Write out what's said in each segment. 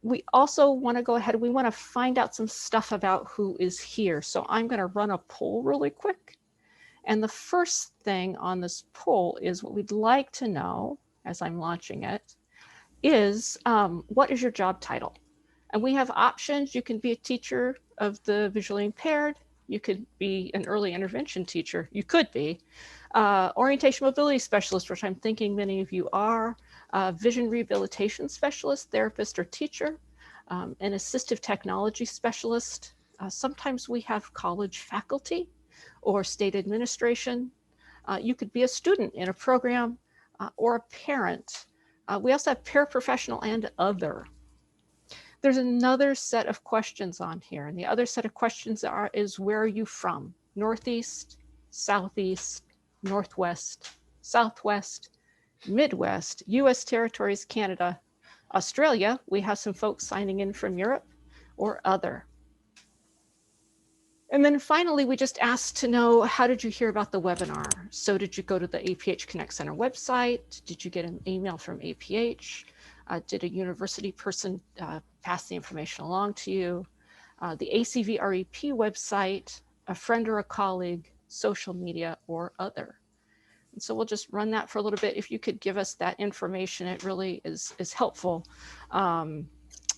We also want to go ahead, we want to find out some stuff about who is here. So I'm going to run a poll really quick. And the first thing on this poll is what we'd like to know, as I'm launching it, is what is your job title? And we have options. You can be a teacher of the visually impaired. You could be an early intervention teacher. You could be. Orientation mobility specialist, which I'm thinking many of you are. Vision rehabilitation specialist, therapist, or teacher. An assistive technology specialist. Sometimes we have college faculty or state administration. You could be a student in a program or a parent. We also have paraprofessional and other. There's another set of questions on here, and the other set of questions is where are you from? Northeast, Southeast, Northwest, Southwest, Midwest, US territories, Canada, Australia. We have some folks signing in from Europe, or other. And then finally, we just asked to know, how did you hear about the webinar? So did you go to the APH ConnectCenter website? Did you get an email from APH? Did a university person pass the information along to you? The ACVREP website, a friend or a colleague, social media, or other. And so we'll just run that for a little bit. If you could give us that information, it really is helpful. And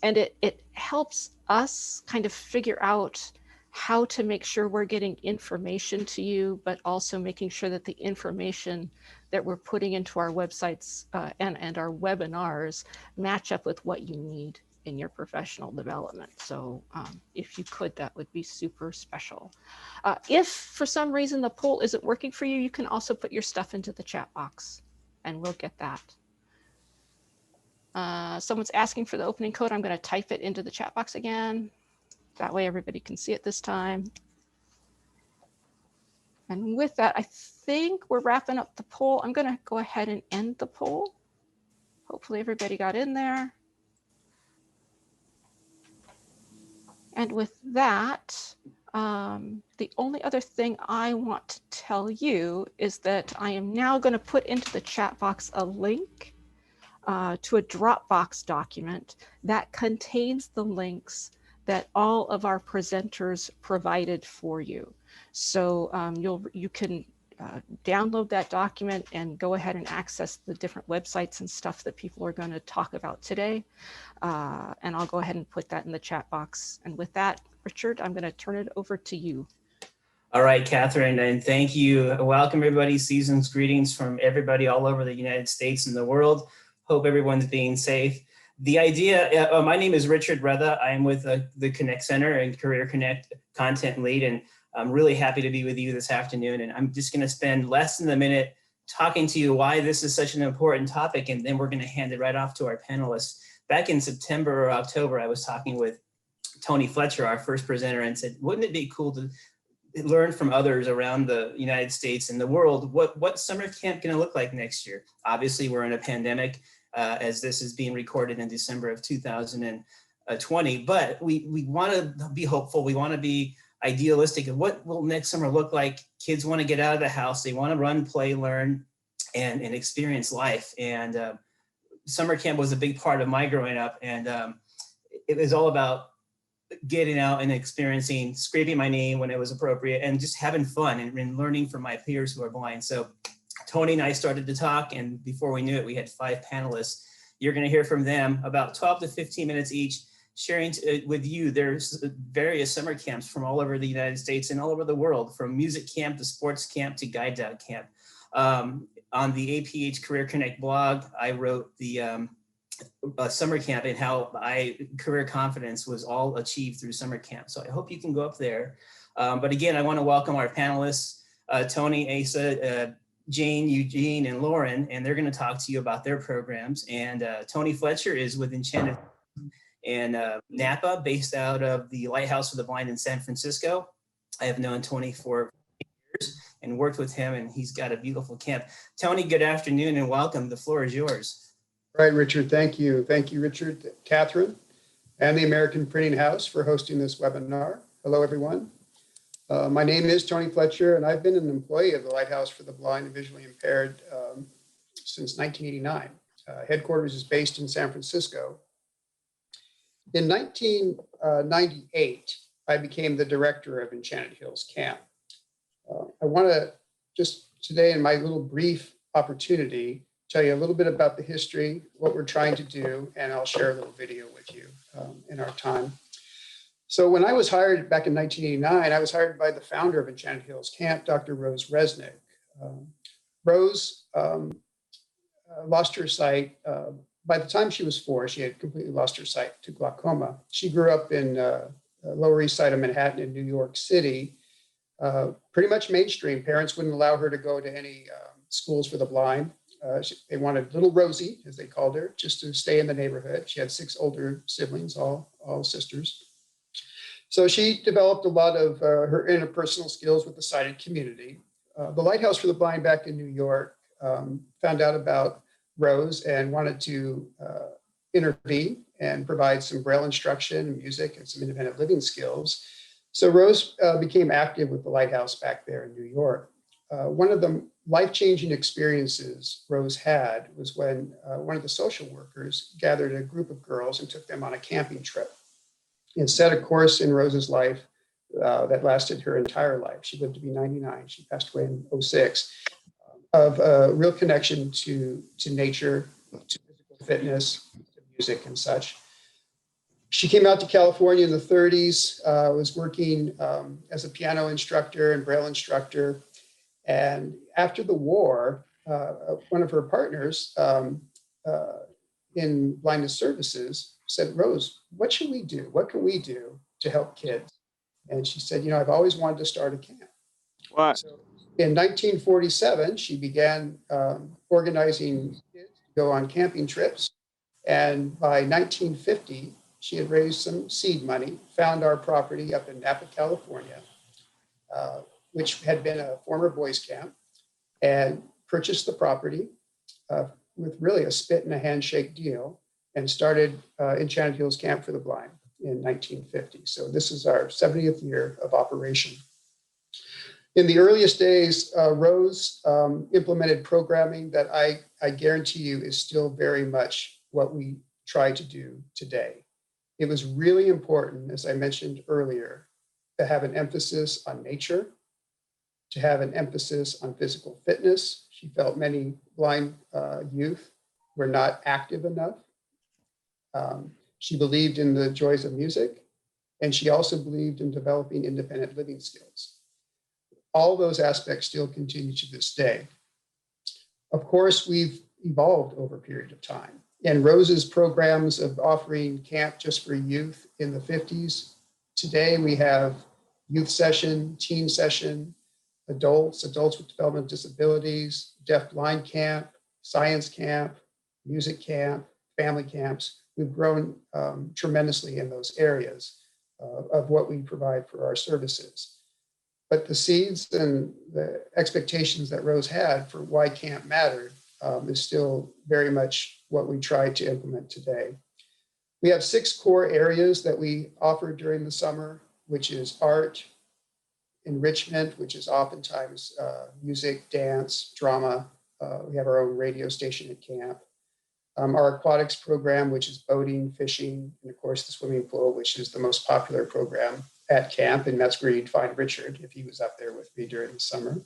it helps us kind of figure out how to make sure we're getting information to you, but also making sure that the information that we're putting into our websites and our webinars match up with what you need in your professional development. So if you could, that would be super special. If for some reason the poll isn't working for you, you can also put your stuff into the chat box and we'll get that. Someone's asking for the opening code. I'm going to type it into the chat box again. That way everybody can see it this time. And with that, I think we're wrapping up the poll. I'm going to go ahead and end the poll. Hopefully everybody got in there. And with that, the only other thing I want to tell you is that I am now going to put into the chat box a link to a Dropbox document that contains the links that all of our presenters provided for you. So you can download that document and go ahead and access the different websites and stuff that people are going to talk about today. And I'll go ahead and put that in the chat box. And with that, Richard, I'm going to turn it over to you. All right, Catherine, and thank you. Welcome everybody. Season's greetings from everybody all over the United States and the world. Hope everyone's being safe. The idea, my name is Richard Rueda. I'm with the ConnectCenter and CareerConnect content lead, and I'm really happy to be with you this afternoon. And I'm just gonna spend less than a minute talking to you why this is such an important topic, and then we're gonna hand it right off to our panelists. Back in September or October, I was talking with Tony Fletcher, our first presenter, and said, wouldn't it be cool to learn from others around the United States and the world, what summer camp gonna look like next year? Obviously, we're in a pandemic. As this is being recorded in December of 2020, but we want to be hopeful. We want to be idealistic of what will next summer look like. Kids want to get out of the house. They want to run, play, learn, and experience life. And summer camp was a big part of my growing up. And it was all about getting out and experiencing, scraping my knee when it was appropriate, and just having fun and learning from my peers who are blind. So Tony and I started to talk, and before we knew it, we had 5 panelists. You're going to hear from them about 12 to 15 minutes each, sharing with you. There's various summer camps from all over the United States and all over the world, from music camp to sports camp to guide dog camp. On the APH CareerConnect blog, I wrote the summer camp and how career confidence was all achieved through summer camp. So I hope you can go up there. But again, I want to welcome our panelists, Tony, Asa, Jane, Eugene, and Lauren, and they're going to talk to you about their programs. And Tony Fletcher is with Enchanted in Napa, based out of the Lighthouse for the Blind in San Francisco. I have known Tony for years and worked with him, and he's got a beautiful camp. Tony, good afternoon and welcome. The floor is yours. All right, Richard, thank you. Thank you, Richard, Catherine, and the American Printing House for hosting this webinar. Hello, everyone. My name is Tony Fletcher, and I've been an employee of the Lighthouse for the Blind and Visually Impaired since 1989. Headquarters is based in San Francisco, In 1998, I became the director of Enchanted Hills Camp. I want to just today, in my little brief opportunity, tell you a little bit about the history, what we're trying to do, and I'll share a little video with you in our time. So when I was hired back in 1989, I was hired by the founder of Enchanted Hills Camp, Dr. Rose Resnick. Rose lost her sight. By the time she was 4, she had completely lost her sight to glaucoma. She grew up in Lower East Side of Manhattan in New York City, pretty much mainstream. Parents wouldn't allow her to go to any schools for the blind. They wanted little Rosie, as they called her, just to stay in the neighborhood. She had 6 older siblings, all sisters. So she developed a lot of her interpersonal skills with the sighted community. The Lighthouse for the Blind back in New York found out about Rose and wanted to intervene and provide some Braille instruction, music, and some independent living skills. So Rose became active with the Lighthouse back there in New York. One of the life-changing experiences Rose had was when one of the social workers gathered a group of girls and took them on a camping trip. It set a course in Rose's life that lasted her entire life. She lived to be 99. She passed away in 2006, of a real connection to nature, to physical fitness, to music and such. She came out to California in the 30s, was working as a piano instructor and Braille instructor. And after the war, one of her partners in blindness services said, Rose, what should we do? What can we do to help kids? And she said, I've always wanted to start a camp. What? So in 1947, she began organizing kids to go on camping trips. And by 1950, she had raised some seed money, found our property up in Napa, California, which had been a former boys' camp, and purchased the property with really a spit and a handshake deal, and started Enchanted Hills Camp for the Blind in 1950. So this is our 70th year of operation. In the earliest days, Rose implemented programming that I guarantee you is still very much what we try to do today. It was really important, as I mentioned earlier, to have an emphasis on nature, to have an emphasis on physical fitness. She felt many blind youth were not active enough. She believed in the joys of music, and she also believed in developing independent living skills. All those aspects still continue to this day. Of course, we've evolved over a period of time. And Rose's programs of offering camp just for youth in the 50s, today we have youth session, teen session, adults with developmental disabilities, deaf-blind camp, science camp, music camp, family camps. We've grown tremendously in those areas of what we provide for our services. But the seeds and the expectations that Rose had for why camp mattered is still very much what we try to implement today. We have 6 core areas that we offer during the summer, which is art, enrichment, which is oftentimes music, dance, drama. We have our own radio station at camp. Our aquatics program, which is boating, fishing, and of course the swimming pool, which is the most popular program at camp. And that's where you'd find Richard if he was up there with me during the summer.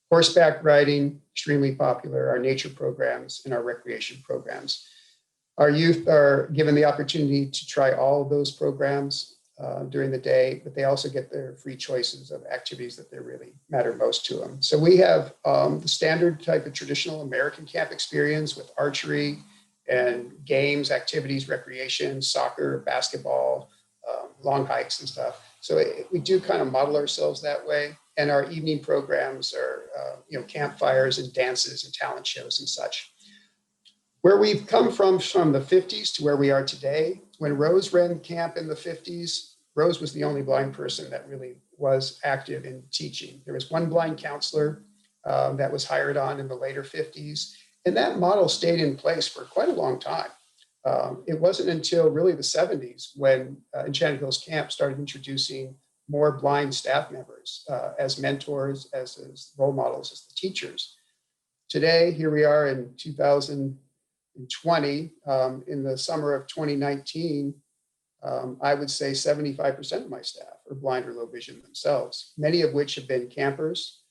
Horseback riding, extremely popular, our nature programs and our recreation programs. Our youth are given the opportunity to try all of those programs during the day, but they also get their free choices of activities that they really matter most to them. So we have the standard type of traditional American camp experience with archery and games, activities, recreation, soccer, basketball, long hikes and stuff. So we do kind of model ourselves that way. And our evening programs are, campfires and dances and talent shows and such. Where we've come from the 50s to where we are today, when Rose ran camp in the 50s, Rose was the only blind person that really was active in teaching. There was one blind counselor that was hired on in the later 50s. And that model stayed in place for quite a long time. It wasn't until really the 70s when Enchanted Hills Camp started introducing more blind staff members as mentors, as role models, as the teachers. Today, here we are in 2020, in the summer of 2019, I would say 75% of my staff are blind or low vision themselves, many of which have been campers,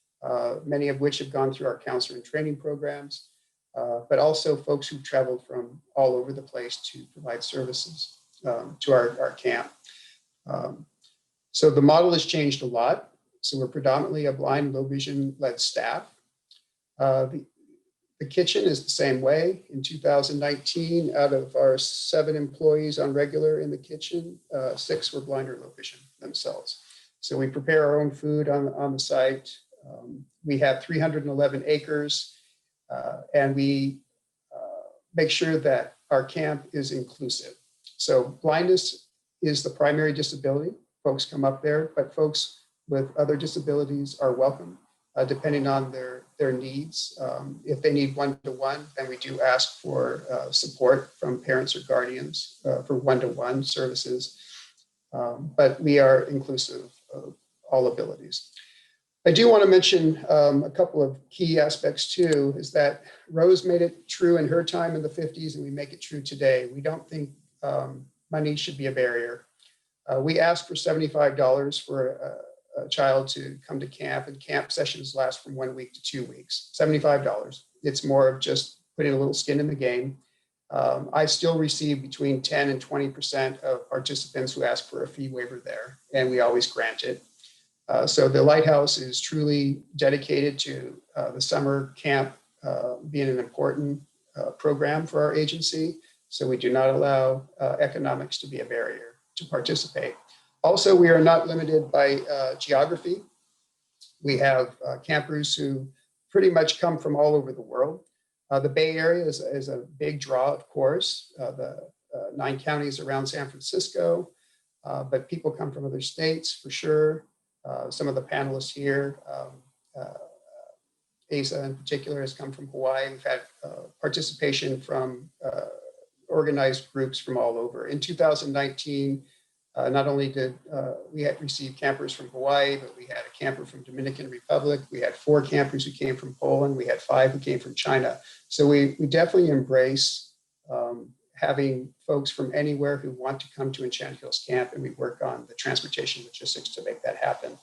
many of which have gone through our counselor and training programs, but also folks who've traveled from all over the place to provide services to our camp. So the model has changed a lot. So we're predominantly a blind, low vision led staff. The kitchen is the same way. In 2019, out of our 7 employees on regular in the kitchen, 6 were blind or low vision themselves. So we prepare our own food on the site. We have 311 acres, and we make sure that our camp is inclusive. So blindness is the primary disability. Folks come up there, but folks with other disabilities are welcome. Depending on their needs. If they need one-to-one, then we do ask for support from parents or guardians for one-to-one services. But we are inclusive of all abilities. I do want to mention a couple of key aspects too, is that Rose made it true in her time in the 50s, and we make it true today. We don't think money should be a barrier. We ask for $75 for a child to come to camp, and camp sessions last from 1 week to 2 weeks, $75. It's more of just putting a little skin in the game. I still receive between 10 and 20% of participants who ask for a fee waiver there, and we always grant it. So the Lighthouse is truly dedicated to the summer camp being an important program for our agency. So we do not allow economics to be a barrier to participate. Also, we are not limited by geography. We have campers who pretty much come from all over the world. The Bay Area is a big draw, of course, the 9 counties around San Francisco, but people come from other states for sure. Some of the panelists here, Asa in particular, has come from Hawaii. We've had participation from organized groups from all over. In 2019, not only did we receive campers from Hawaii, but we had a camper from Dominican Republic. We had 4 campers who came from Poland. We had 5 who came from China. So we definitely embrace having folks from anywhere who want to come to Enchanted Hills Camp, and we work on the transportation logistics to make that happen.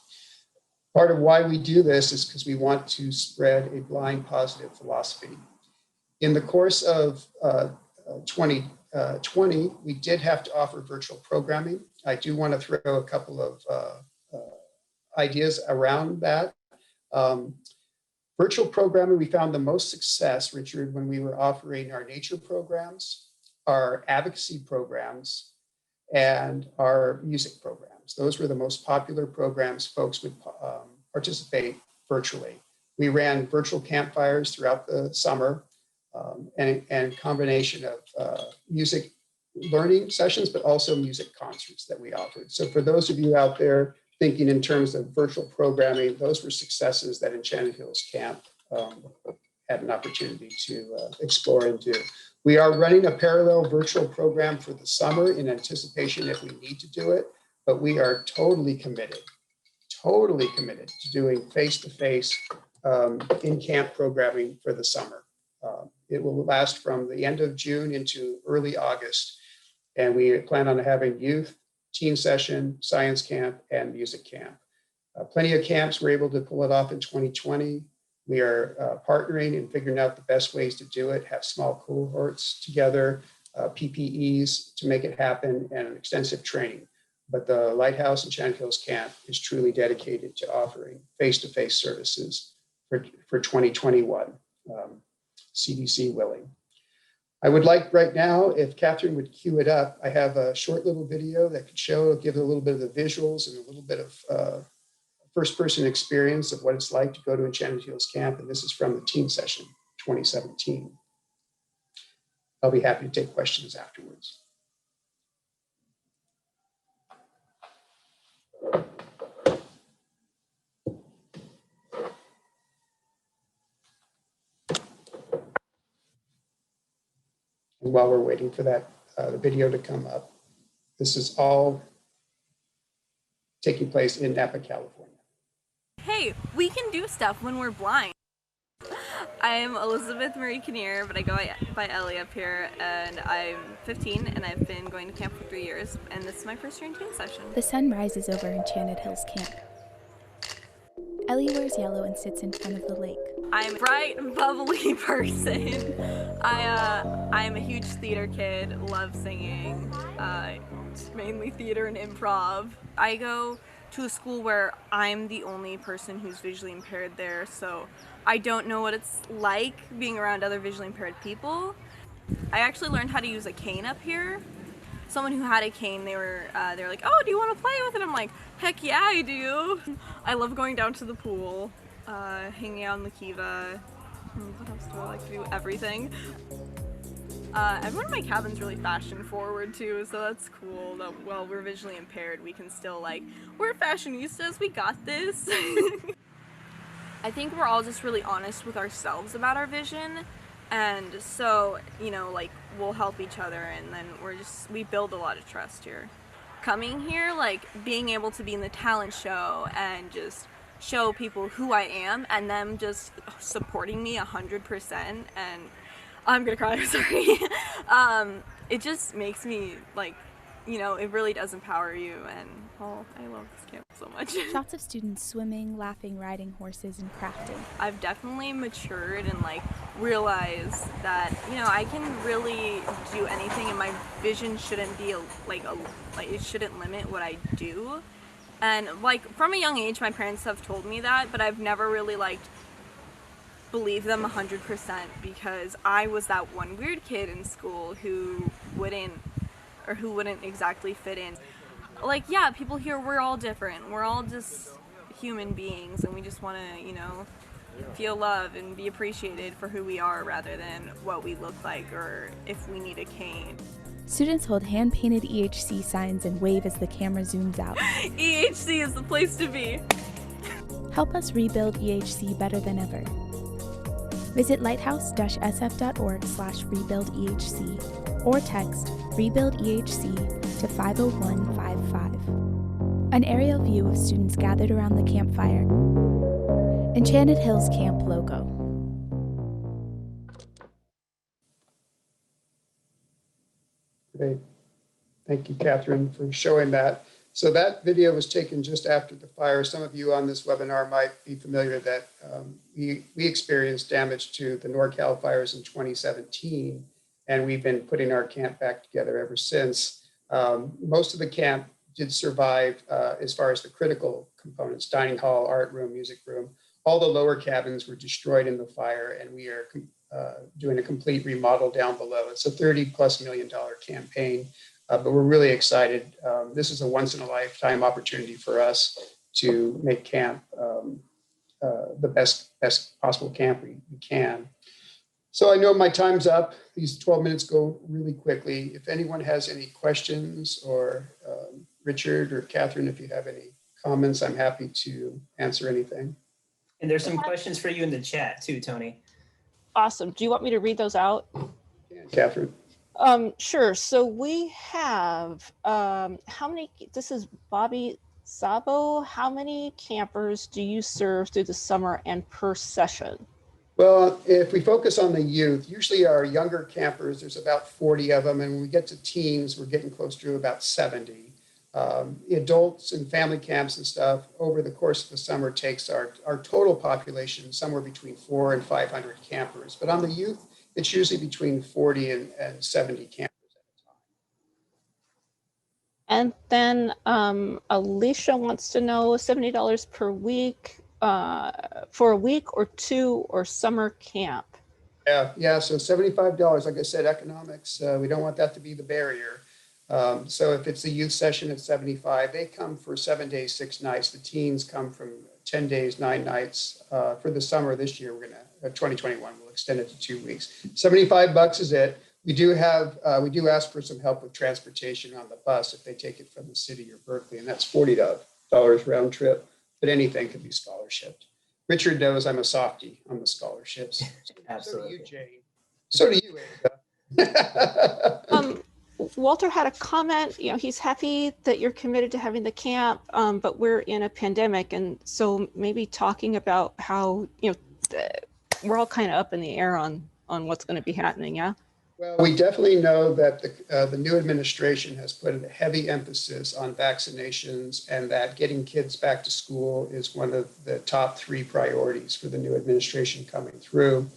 Part of why we do this is because we want to spread a blind positive philosophy. In the course of 2020, we did have to offer virtual programming. I do want to throw a couple of ideas around that. Virtual programming, we found the most success, Richard, when we were offering our nature programs, our advocacy programs, and our music programs. Those were the most popular programs folks would participate virtually. We ran virtual campfires throughout the summer, and combination of music learning sessions, but also music concerts that we offered. So for those of you out there thinking in terms of virtual programming, those were successes that Enchanted Hills Camp had an opportunity to explore and do. We are running a parallel virtual program for the summer in anticipation if we need to do it, but we are totally committed to doing face-to-face in-camp programming for the summer. It will last from the end of June into early August, and we plan on having youth, teen session, science camp, and music camp. Plenty of camps were able to pull it off in 2020. We are partnering and figuring out the best ways to do it, have small cohorts together, PPEs to make it happen, and extensive training. But the Lighthouse Enchanted Hills Camp is truly dedicated to offering face-to-face services for 2021, CDC willing. I would like right now, if Catherine would cue it up, I have a short little video that could give a little bit of the visuals and a little bit of first-person experience of what it's like to go to Enchanted Hills Camp, and this is from the teen session 2017. I'll be happy to take questions afterwards. And while we're waiting for that the video to come up, this is all taking place in Napa, California. Hey, we can do stuff when we're blind. I'm Elizabeth Marie Kinnear, but I go by Ellie up here, and I'm 15, and I've been going to camp for 3 years, and this is my first year in teen session. The sun rises over Enchanted Hills Camp. Ellie wears yellow and sits in front of the lake. I'm a bright and bubbly person. I'm a huge theater kid, love singing, mainly theater and improv. I go to a school where I'm the only person who's visually impaired there, so I don't know what it's like being around other visually impaired people. I actually learned how to use a cane up here. Someone who had a cane, they were like, oh, do you want to play with it? I'm like, heck yeah, I do. I love going down to the pool, hanging out in the kiva. What else do I like to do? Everything. Everyone in my cabin's really fashion forward too, so that's cool that while we're visually impaired, we can still we're fashionistas, we got this. I think we're all just really honest with ourselves about our vision, and so, we'll help each other, and then we build a lot of trust here. Coming here, being able to be in the talent show and just show people who I am, and them just supporting me 100%, and I'm gonna cry, sorry. It just makes me, it really does empower you, and I love this camp so much. Shots of students swimming, laughing, riding horses, and crafting. I've definitely matured and realized that, I can really do anything, and my vision shouldn't be it shouldn't limit what I do. And from a young age, my parents have told me that, but I've never really believe them 100%, because I was that one weird kid in school who wouldn't exactly fit in. Yeah, people here, we're all different. We're all just human beings, and we just want to, feel love and be appreciated for who we are rather than what we look like or if we need a cane. Students hold hand-painted EHC signs and wave as the camera zooms out. EHC is the place to be. Help us rebuild EHC better than ever. Visit lighthouse-sf.org/rebuildehc or text RebuildEHC to 50155. An aerial view of students gathered around the campfire. Enchanted Hills Camp logo. Great. Thank you, Catherine, for showing that. So that video was taken just after the fire. Some of you on this webinar might be familiar that we experienced damage to the NorCal fires in 2017, and we've been putting our camp back together ever since. Most of the camp did survive as far as the critical components: dining hall, art room, music room. All the lower cabins were destroyed in the fire, and we are doing a complete remodel down below. It's a $30+ million campaign. But we're really excited. This is a once-in-a-lifetime opportunity for us to make camp the best possible camp we can. So I know my time's up. These 12 minutes go really quickly. If anyone has any questions, or Richard or Catherine, if you have any comments, I'm happy to answer anything. And there's some questions for you in the chat too, Tony. Awesome. Do you want me to read those out? Yeah, Catherine. Sure. So we have, how many, this is Bobby Sabo. How many campers do you serve through the summer and per session? Well, if we focus on the youth, usually our younger campers, there's about 40 of them. And when we get to teens, we're getting close to about 70. Adults and family camps and stuff over the course of the summer takes our total population somewhere between 400 and 500 campers. But on the youth, it's usually between 40 and 70 campers at a time. And then Alicia wants to know $70 per week for a week or two, or summer camp. Yeah. So $75, like I said, economics, we don't want that to be the barrier. So if it's a youth session at $75, they come for 7 days, 6 nights. The teens come from 10 days, 9 nights. For the summer this year, we're going to, 2021, we'll extend it to 2 weeks. $75 is it. We do ask for some help with transportation on the bus if they take it from the city or Berkeley, and that's $40 round trip, but anything could be scholarshiped. Richard knows I'm a softie on the scholarships. Absolutely. So do you, Jane. So do you, Ava. Walter had a comment. He's happy that you're committed to having the camp, but we're in a pandemic, and so maybe talking about how we're all kind of up in the air on what's going to be happening. Yeah. Well, we definitely know that the new administration has put a heavy emphasis on vaccinations, and that getting kids back to school is one of the top 3 priorities for the new administration coming through.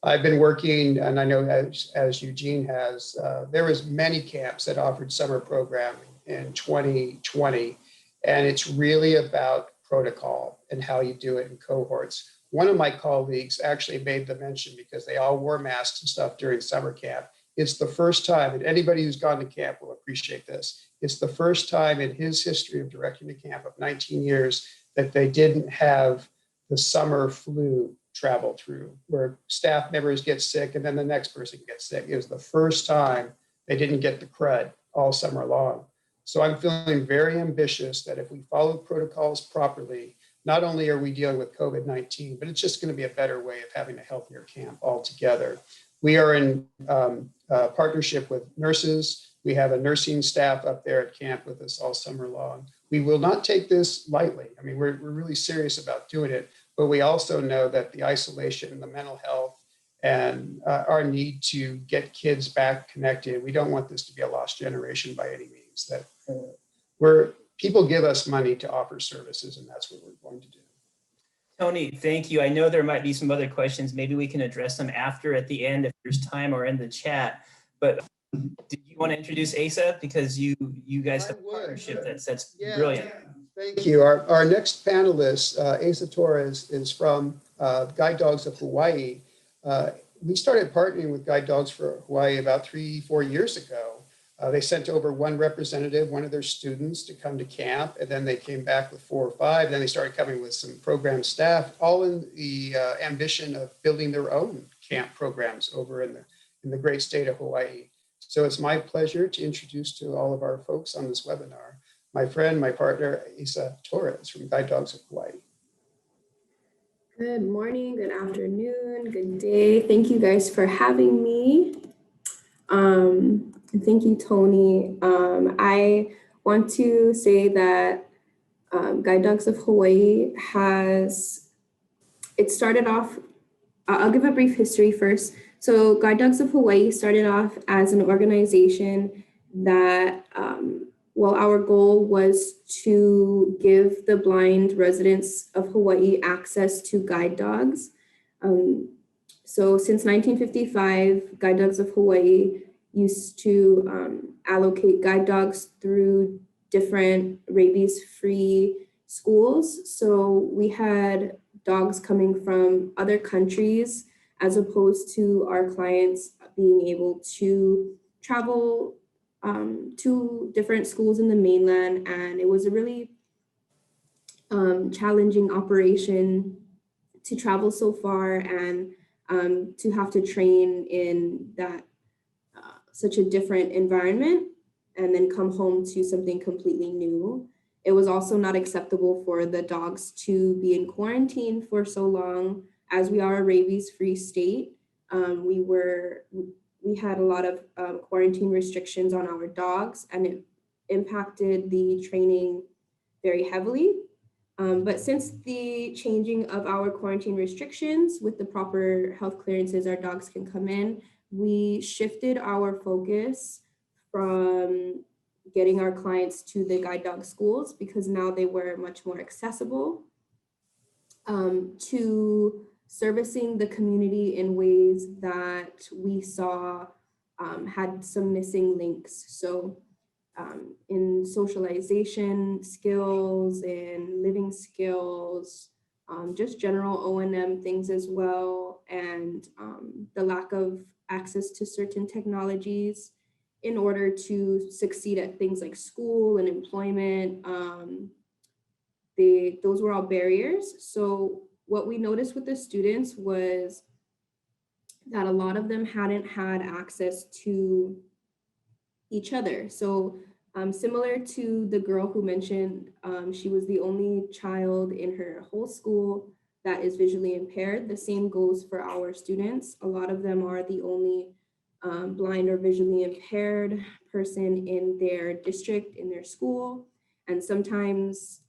I've been working, and I know as Eugene has, there was many camps that offered summer programming in 2020, and it's really about protocol and how you do it in cohorts. One of my colleagues actually made the mention, because they all wore masks and stuff during summer camp. It's the first time, and anybody who's gone to camp will appreciate this, it's the first time in his history of directing the camp of 19 years that they didn't have the summer flu travel through, where staff members get sick and then the next person gets sick. It was the first time they didn't get the crud all summer long. So I'm feeling very ambitious that if we follow protocols properly, not only are we dealing with COVID-19, but it's just going to be a better way of having a healthier camp altogether. We are in partnership with nurses. We have a nursing staff up there at camp with us all summer long. We will not take this lightly. I mean, we're really serious about doing it, but we also know that the isolation and the mental health and our need to get kids back connected, we don't want this to be a lost generation by any means. That people give us money to offer services, and that's what we're going to do. Tony, thank you. I know there might be some other questions. Maybe we can address them after at the end if there's time, or in the chat. But did you want to introduce Asa? Because you guys have a partnership that's brilliant. Thank you. Our next panelist, Asa Torres, is from Guide Dogs of Hawaii. We started partnering with Guide Dogs for Hawaii about 3-4 years ago. They sent over one representative, one of their students, to come to camp, and then they came back with 4 or 5. Then they started coming with some program staff, all in the ambition of building their own camp programs over in the great state of Hawaii. So it's my pleasure to introduce to all of our folks on this webinar, my friend, my partner, Asa Torres from Guide Dogs of Hawaii. Good morning, good afternoon, good day. Thank you guys for having me. Thank you, Tony. I want to say that Guide Dogs of Hawaii it started off, I'll give a brief history first. So Guide Dogs of Hawaii started off as an organization that, our goal was to give the blind residents of Hawaii access to guide dogs. So since 1955, Guide Dogs of Hawaii used to allocate guide dogs through different rabies-free schools. So we had dogs coming from other countries, as opposed to our clients being able to travel to different schools in the mainland. And it was a really challenging operation to travel so far and to have to train in that such a different environment and then come home to something completely new. It was also not acceptable for the dogs to be in quarantine for so long. As we are a rabies-free state, we had a lot of quarantine restrictions on our dogs, and it impacted the training very heavily. But since the changing of our quarantine restrictions with the proper health clearances, our dogs can come in, we shifted our focus from getting our clients to the guide dog schools, because now they were much more accessible, to servicing the community in ways that we saw had some missing links. So in socialization skills, in living skills, just general O&M things as well, and the lack of access to certain technologies in order to succeed at things like school and employment. Those were all barriers. So what we noticed with the students was that a lot of them hadn't had access to each other. So similar to the girl who mentioned she was the only child in her whole school that is visually impaired, the same goes for our students. A lot of them are the only blind or visually impaired person in their district, in their school. And sometimes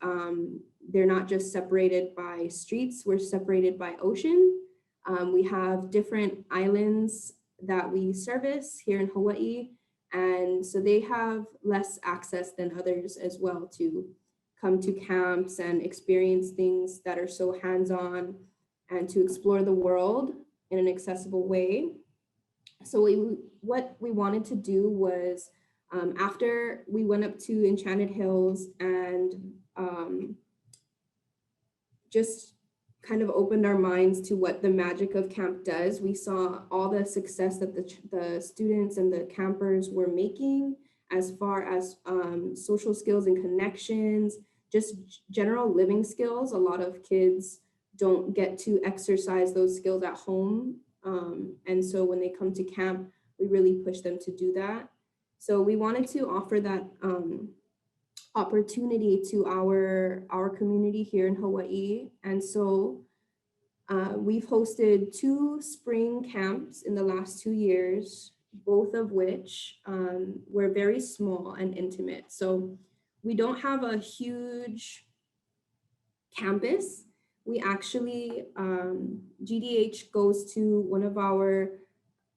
they're not just separated by streets, we're separated by ocean. We have different islands that we service here in Hawaii, and so they have less access than others as well to come to camps and experience things that are so hands-on and to explore the world in an accessible way. So what we wanted to do was, after we went up to Enchanted Hills and just kind of opened our minds to what the magic of camp does. We saw all the success that the students and the campers were making as far as social skills and connections, just general living skills. A lot of kids don't get to exercise those skills at home. And so when they come to camp, we really push them to do that. So we wanted to offer that opportunity to our community here in Hawaii. And so we've hosted 2 spring camps in the last 2 years, both of which were very small and intimate. So we don't have a huge campus. We actually, GDH goes to one of our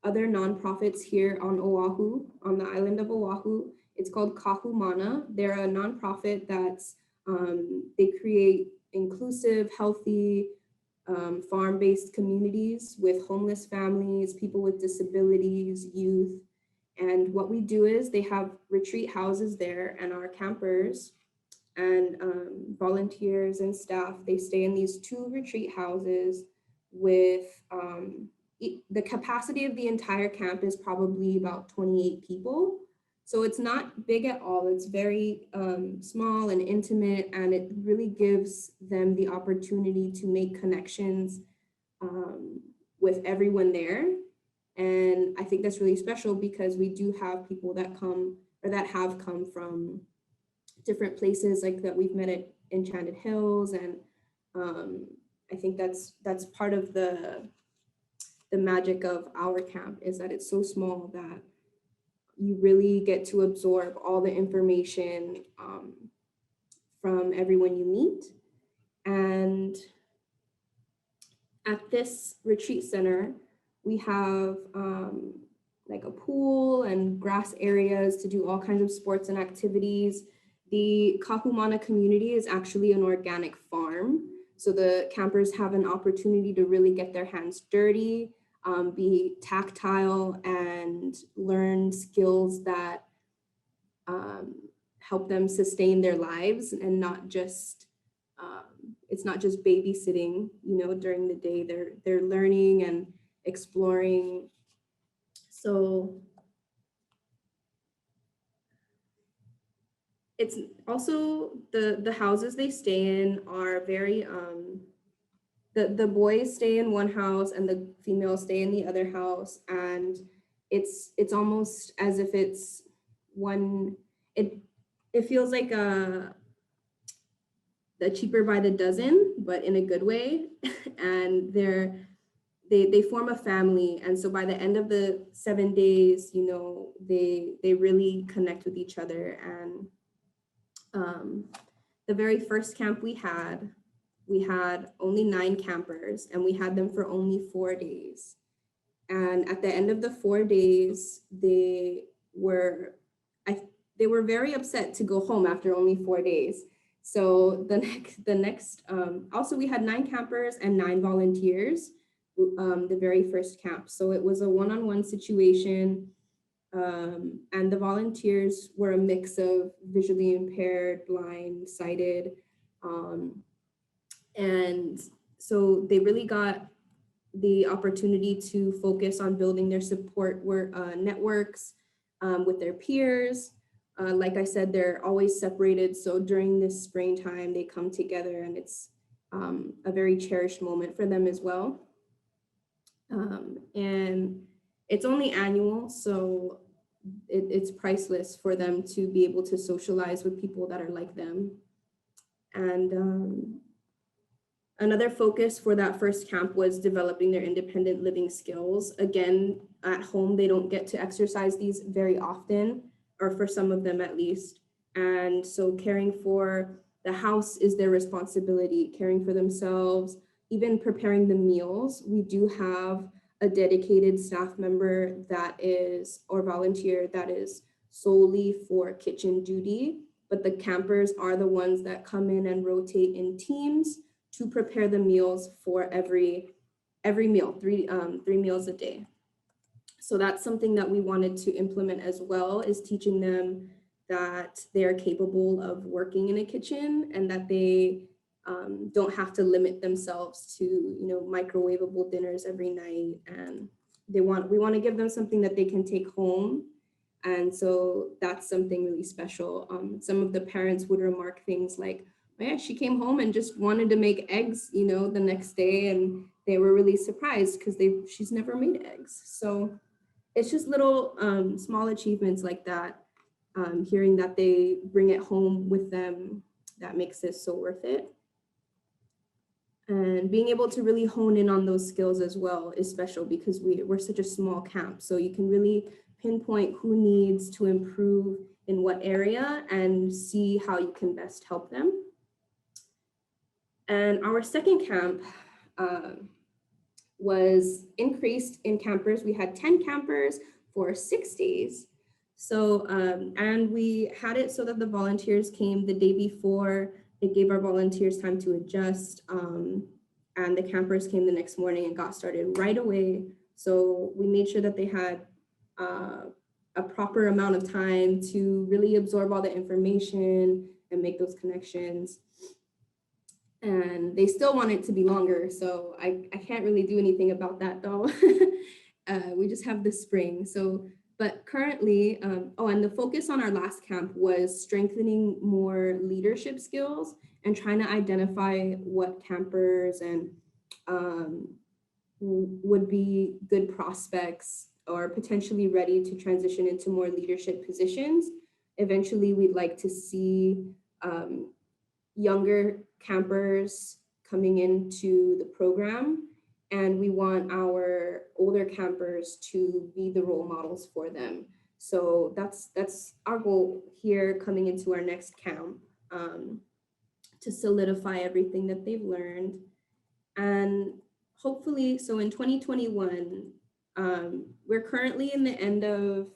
other nonprofits here on Oahu, on the island of Oahu. It's called Kahumana. They're a nonprofit that's, they create inclusive, healthy, farm-based communities with homeless families, people with disabilities, youth. And what we do is they have retreat houses there, and our campers and volunteers and staff, they stay in these 2 retreat houses with, the capacity of the entire camp is probably about 28 people. So it's not big at all. It's very small and intimate, and it really gives them the opportunity to make connections with everyone there. And I think that's really special because we do have people that come or that have come from different places, like that we've met at Enchanted Hills. And I think that's part of the magic of our camp, is that it's so small that you really get to absorb all the information from everyone you meet. And at this retreat center, we have like a pool and grass areas to do all kinds of sports and activities. The Kahumana community is actually an organic farm. So the campers have an opportunity to really get their hands dirty, be tactile, and learn skills that help them sustain their lives, and not just, it's not just babysitting, you know, during the day. They're learning and exploring. So it's also the houses they stay in are very, the boys stay in one house and the females stay in the other house. And it's almost as if it's one, it feels like the cheaper by the dozen, but in a good way. And they form a family. And so by the end of the 7 days, you know, they really connect with each other. And the very first camp we had only 9 campers, and we had them for only 4 days. And at the end of the 4 days, they were very upset to go home after only 4 days. So the next also we had 9 campers and 9 volunteers, the very first camp. So it was a one-on-one situation. And the volunteers were a mix of visually impaired, blind, sighted. And so they really got the opportunity to focus on building their support networks with their peers. Like I said, they're always separated. So during this springtime, they come together, and it's a very cherished moment for them as well. And it's only annual, so it's priceless for them to be able to socialize with people that are like them. And another focus for that first camp was developing their independent living skills. Again, at home, they don't get to exercise these very often, or for some of them at least. And so caring for the house is their responsibility, caring for themselves, even preparing the meals, we do have a dedicated staff member that is, or volunteer that is solely for kitchen duty, but the campers are the ones that come in and rotate in teams to prepare the meals for every meal, three meals a day. So that's something that we wanted to implement as well, is teaching them that they are capable of working in a kitchen and that they don't have to limit themselves to, you know, microwavable dinners every night. And we want to give them something that they can take home. And so that's something really special. Some of the parents would remark things like, oh yeah, she came home and just wanted to make eggs, you know, the next day. And they were really surprised because she's never made eggs. So it's just little small achievements like that. Hearing that they bring it home with them, that makes this so worth it. And being able to really hone in on those skills as well is special because we're such a small camp. So you can really pinpoint who needs to improve in what area and see how you can best help them. And our second camp was increased in campers. We had 10 campers for 6 days. So, and we had it so that the volunteers came the day before. It gave our volunteers time to adjust, and the campers came the next morning and got started right away. So we made sure that they had a proper amount of time to really absorb all the information and make those connections. And they still want it to be longer, so I can't really do anything about that though. We just have the spring. So, but currently, and the focus on our last camp was strengthening more leadership skills and trying to identify what campers and would be good prospects or potentially ready to transition into more leadership positions. Eventually, we'd like to see younger campers coming into the program, and we want our older campers to be the role models for them. So that's our goal here coming into our next camp, to solidify everything that they've learned. And hopefully, so in 2021, we're currently in the end of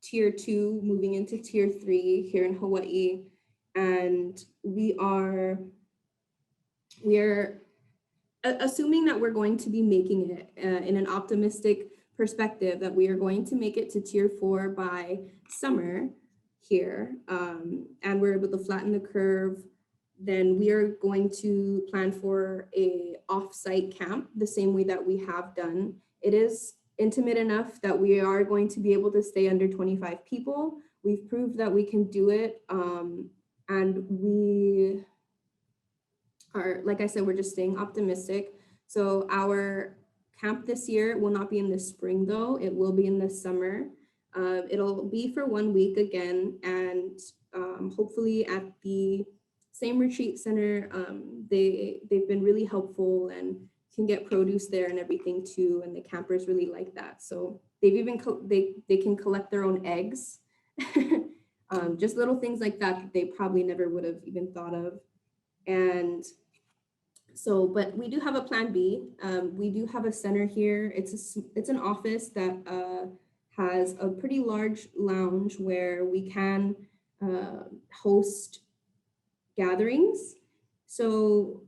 tier 2, moving into tier 3 here in Hawaii. And we are assuming that we're going to be making it in an optimistic perspective, that we are going to make it to tier 4 by summer here, and we're able to flatten the curve. Then we are going to plan for a off-site camp the same way that we have done. It is intimate enough that we are going to be able to stay under 25 people. We've proved that we can do it. And we are, like I said, we're just staying optimistic. So our camp this year will not be in the spring though, it will be in the summer. It'll be for 1 week again, and hopefully at the same retreat center. They've been really helpful and can get produce there and everything too, and the campers really like that. So they've even they can collect their own eggs. Just little things like that they probably never would have even thought of. And so, but we do have a plan B. We do have a center here. It's an office that has a pretty large lounge where we can host gatherings. So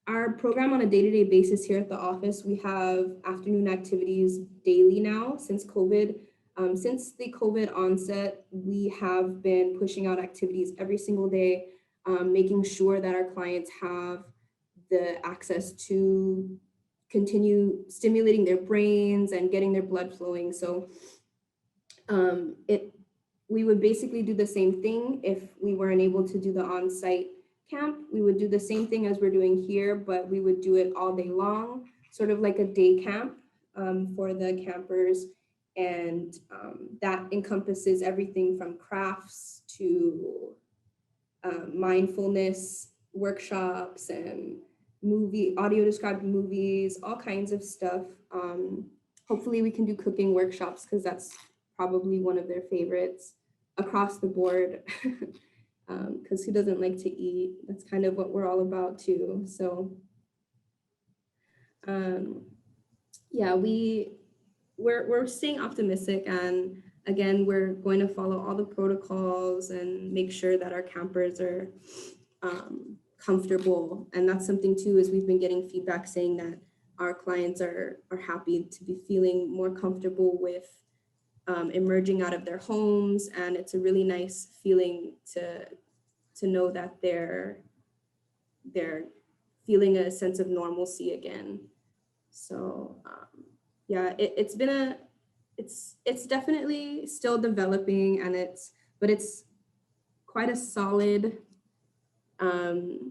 our program on a day-to-day basis here at the office, we have afternoon activities daily now since COVID. Since the COVID onset, we have been pushing out activities every single day, making sure that our clients have the access to continue stimulating their brains and getting their blood flowing. So we would basically do the same thing if we weren't able to do the on-site camp. We would do the same thing as we're doing here, but we would do it all day long, sort of like a day camp for the campers. And that encompasses everything from crafts to mindfulness workshops and audio described movies, all kinds of stuff. Hopefully we can do cooking workshops because that's probably one of their favorites across the board. Because who doesn't like to eat? That's kind of what we're all about too. So Yeah, we're staying optimistic, and again, we're going to follow all the protocols and make sure that our campers are comfortable. And that's something too, is we've been getting feedback saying that our clients are happy to be feeling more comfortable with emerging out of their homes, and it's a really nice feeling to know that they're feeling a sense of normalcy again. So yeah, it's definitely still developing, and it's quite a solid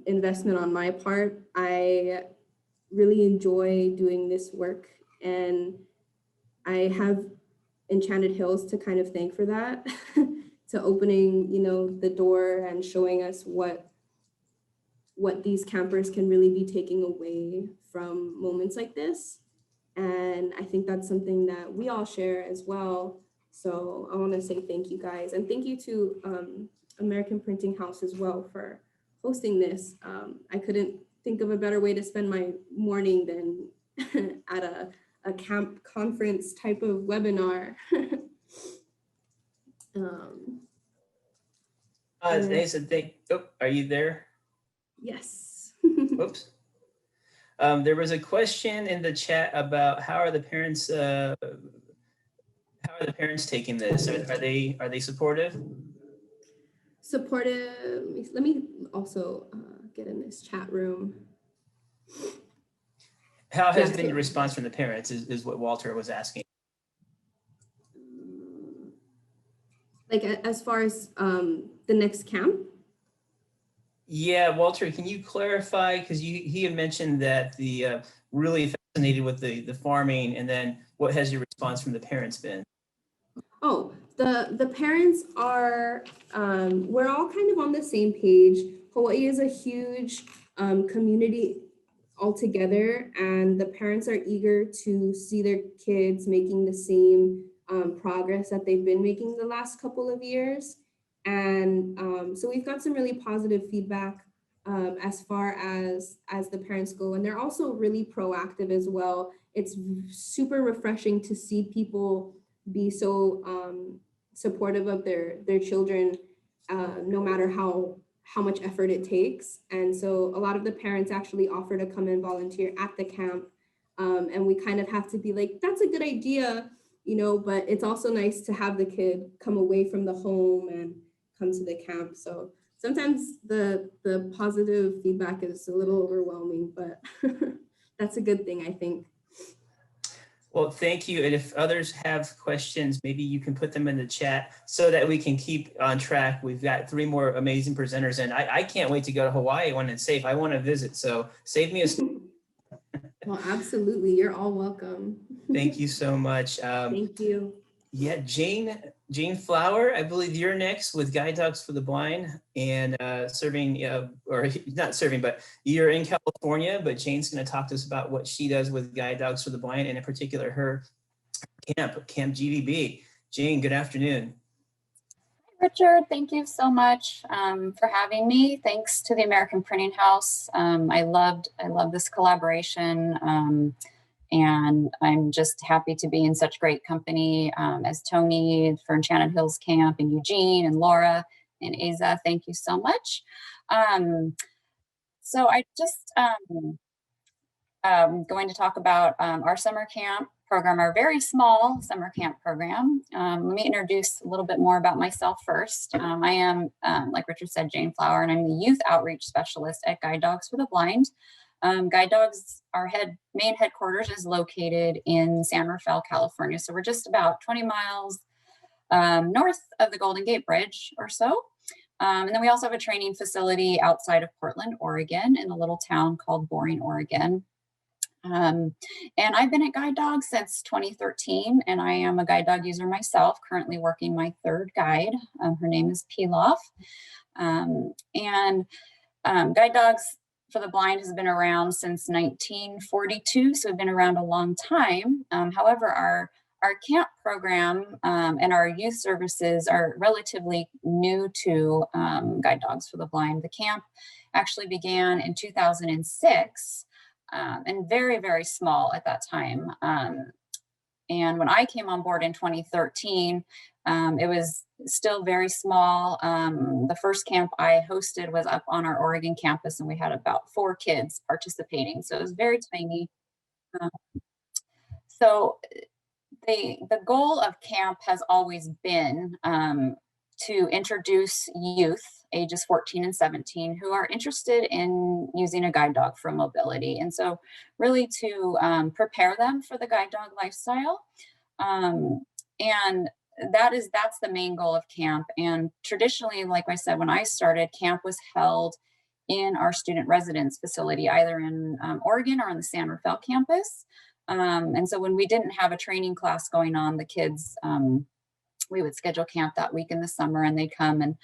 investment on my part. I really enjoy doing this work, and I have Enchanted Hills to kind of thank for that, to opening, the door and showing us what these campers can really be taking away from moments like this. And I think that's something that we all share as well. So I want to say thank you guys, and thank you to American Printing House as well for hosting this. I couldn't think of a better way to spend my morning than at a camp conference type of webinar. Nathan, are you there? Yes. Oops. There was a question in the chat about how are the parents taking this? Are they supportive? Supportive. Let me also get in this chat room. How has been your response from the parents is what Walter was asking. Like as far as the next camp? Yeah, Walter, can you clarify? Because he had mentioned that the really fascinated with the farming, and then what has your response from the parents been? Oh, the parents are, we're all kind of on the same page. Hawaii is a huge community altogether, and the parents are eager to see their kids making the same progress that they've been making the last couple of years. And so we've got some really positive feedback as far as the parents go, and they're also really proactive as well. It's super refreshing to see people be so supportive of their children, no matter how much effort it takes. And so a lot of the parents actually offer to come and volunteer at the camp, and we kind of have to be like, that's a good idea, but it's also nice to have the kid come away from the home and come to the camp. So sometimes the positive feedback is a little overwhelming, but that's a good thing, I think. Well, thank you. And if others have questions, maybe you can put them in the chat so that we can keep on track. We've got 3 more amazing presenters, and I can't wait to go to Hawaii when it's safe. I want to visit, so save me a Well, absolutely. You're all welcome. Thank you so much. Thank you. Yeah, Jane Flower, I believe you're next with Guide Dogs for the Blind, and serving, or not serving, but you're in California, but Jane's going to talk to us about what she does with Guide Dogs for the Blind, and in particular her Camp GDB. Jane, good afternoon. Hi, Richard, thank you so much for having me. Thanks to the American Printing House. I love this collaboration. And I'm just happy to be in such great company as Tony for Enchanted Hills Camp, and Eugene and Laura and Aza. Thank you so much. So I just going to talk about our summer camp program, our very small summer camp program. Let me introduce a little bit more about myself first. I am, like Richard said, Jane Flower, and I'm the Youth Outreach Specialist at Guide Dogs for the Blind. Guide Dogs, our main headquarters is located in San Rafael, California. So we're just about 20 miles north of the Golden Gate Bridge or so. And then we also have a training facility outside of Portland, Oregon, in a little town called Boring, Oregon. And I've been at Guide Dogs since 2013, and I am a guide dog user myself, currently working my 3rd guide. Her name is Pilaf. Guide Dogs for the Blind has been around since 1942, so we've been around a long time. However, our camp program and our youth services are relatively new to Guide Dogs for the Blind. The camp actually began in 2006 and very, very small at that time. And when I came on board in 2013, it was still very small. The first camp I hosted was up on our Oregon campus, and we had about 4 kids participating. So it was very tiny. So the goal of camp has always been to introduce youth ages 14 and 17 who are interested in using a guide dog for mobility. And so really to prepare them for the guide dog lifestyle. And that's the main goal of camp. And traditionally, like I said, when I started, camp was held in our student residence facility, either in Oregon or on the San Rafael campus. And so when we didn't have a training class going on, the kids, we would schedule camp that week in the summer, and they'd come, and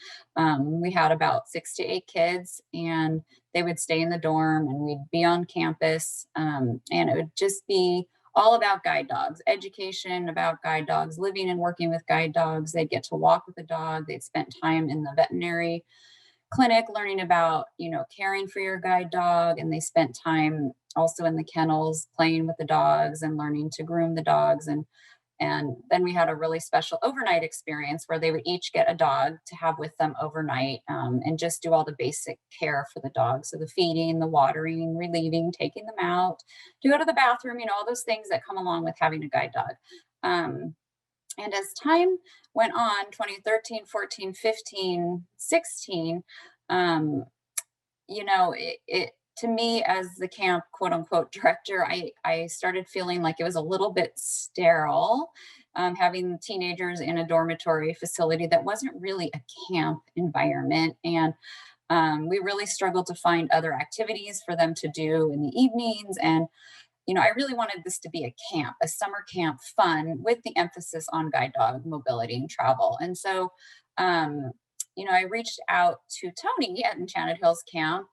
we had about 6 to 8 kids, and they would stay in the dorm, and we'd be on campus, and it would just be all about guide dogs, education about guide dogs, living and working with guide dogs. They'd get to walk with a dog. They'd spent time in the veterinary clinic learning about, caring for your guide dog, and they spent time also in the kennels playing with the dogs and learning to groom the dogs. And then we had a really special overnight experience where they would each get a dog to have with them overnight, and just do all the basic care for the dog. So the feeding, the watering, relieving, taking them out to go to the bathroom, all those things that come along with having a guide dog. And as time went on, 2013, 14, 15, 16, it to me, as the camp quote unquote director, I started feeling like it was a little bit sterile, having teenagers in a dormitory facility that wasn't really a camp environment. And we really struggled to find other activities for them to do in the evenings. And I really wanted this to be a camp, a summer camp fun with the emphasis on guide dog mobility and travel. And so, I reached out to Tony at Enchanted Hills Camp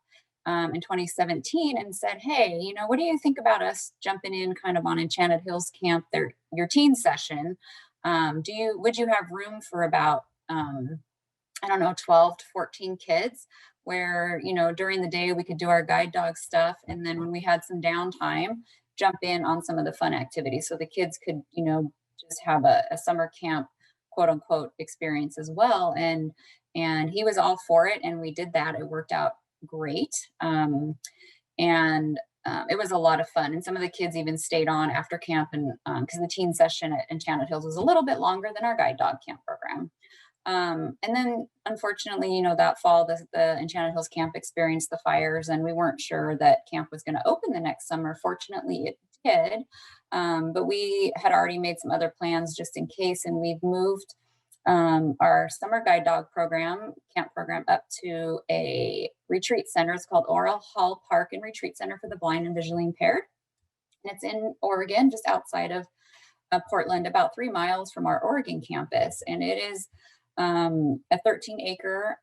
in 2017 and said, hey, what do you think about us jumping in kind of on Enchanted Hills Camp, your teen session? Would you have room for about, 12 to 14 kids where, during the day we could do our guide dog stuff. And then when we had some downtime, jump in on some of the fun activities. So the kids could, just have a summer camp, quote unquote, experience as well. And he was all for it. And we did that. It worked out great. It was a lot of fun. And some of the kids even stayed on after camp, and because the teen session at Enchanted Hills was a little bit longer than our guide dog camp program. And then unfortunately, that fall, the Enchanted Hills camp experienced the fires, and we weren't sure that camp was going to open the next summer. Fortunately, it did. But we had already made some other plans just in case, and we've moved our summer guide dog camp program up to a retreat center. It's called Oral Hall Park and Retreat Center for the Blind and Visually Impaired. And it's in Oregon, just outside of Portland, about 3 miles from our Oregon campus. And it is a 13-acre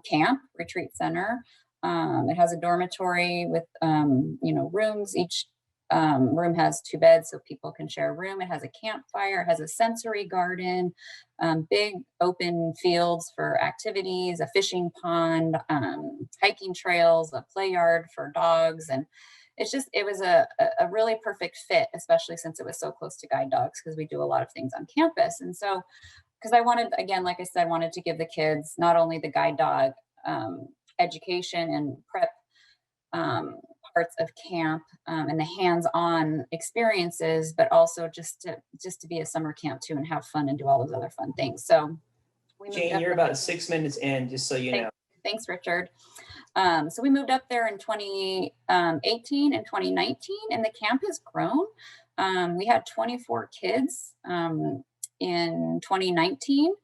camp retreat center. It has a dormitory with, rooms. Each room has 2 beds so people can share a room. It has a campfire, it has a sensory garden, big open fields for activities, a fishing pond, hiking trails, a play yard for dogs. And it was a really perfect fit, especially since it was so close to guide dogs, because we do a lot of things on campus. And so, because I wanted, again, like I said, wanted to give the kids not only the guide dog education and prep parts of camp and the hands-on experiences, but also just to be a summer camp too and have fun and do all those other fun things. So Jane, you're about 6 minutes in, just so you know. Thanks, Richard. So we moved up there in 2018 and 2019, and the camp has grown. We had 24 kids in 2019.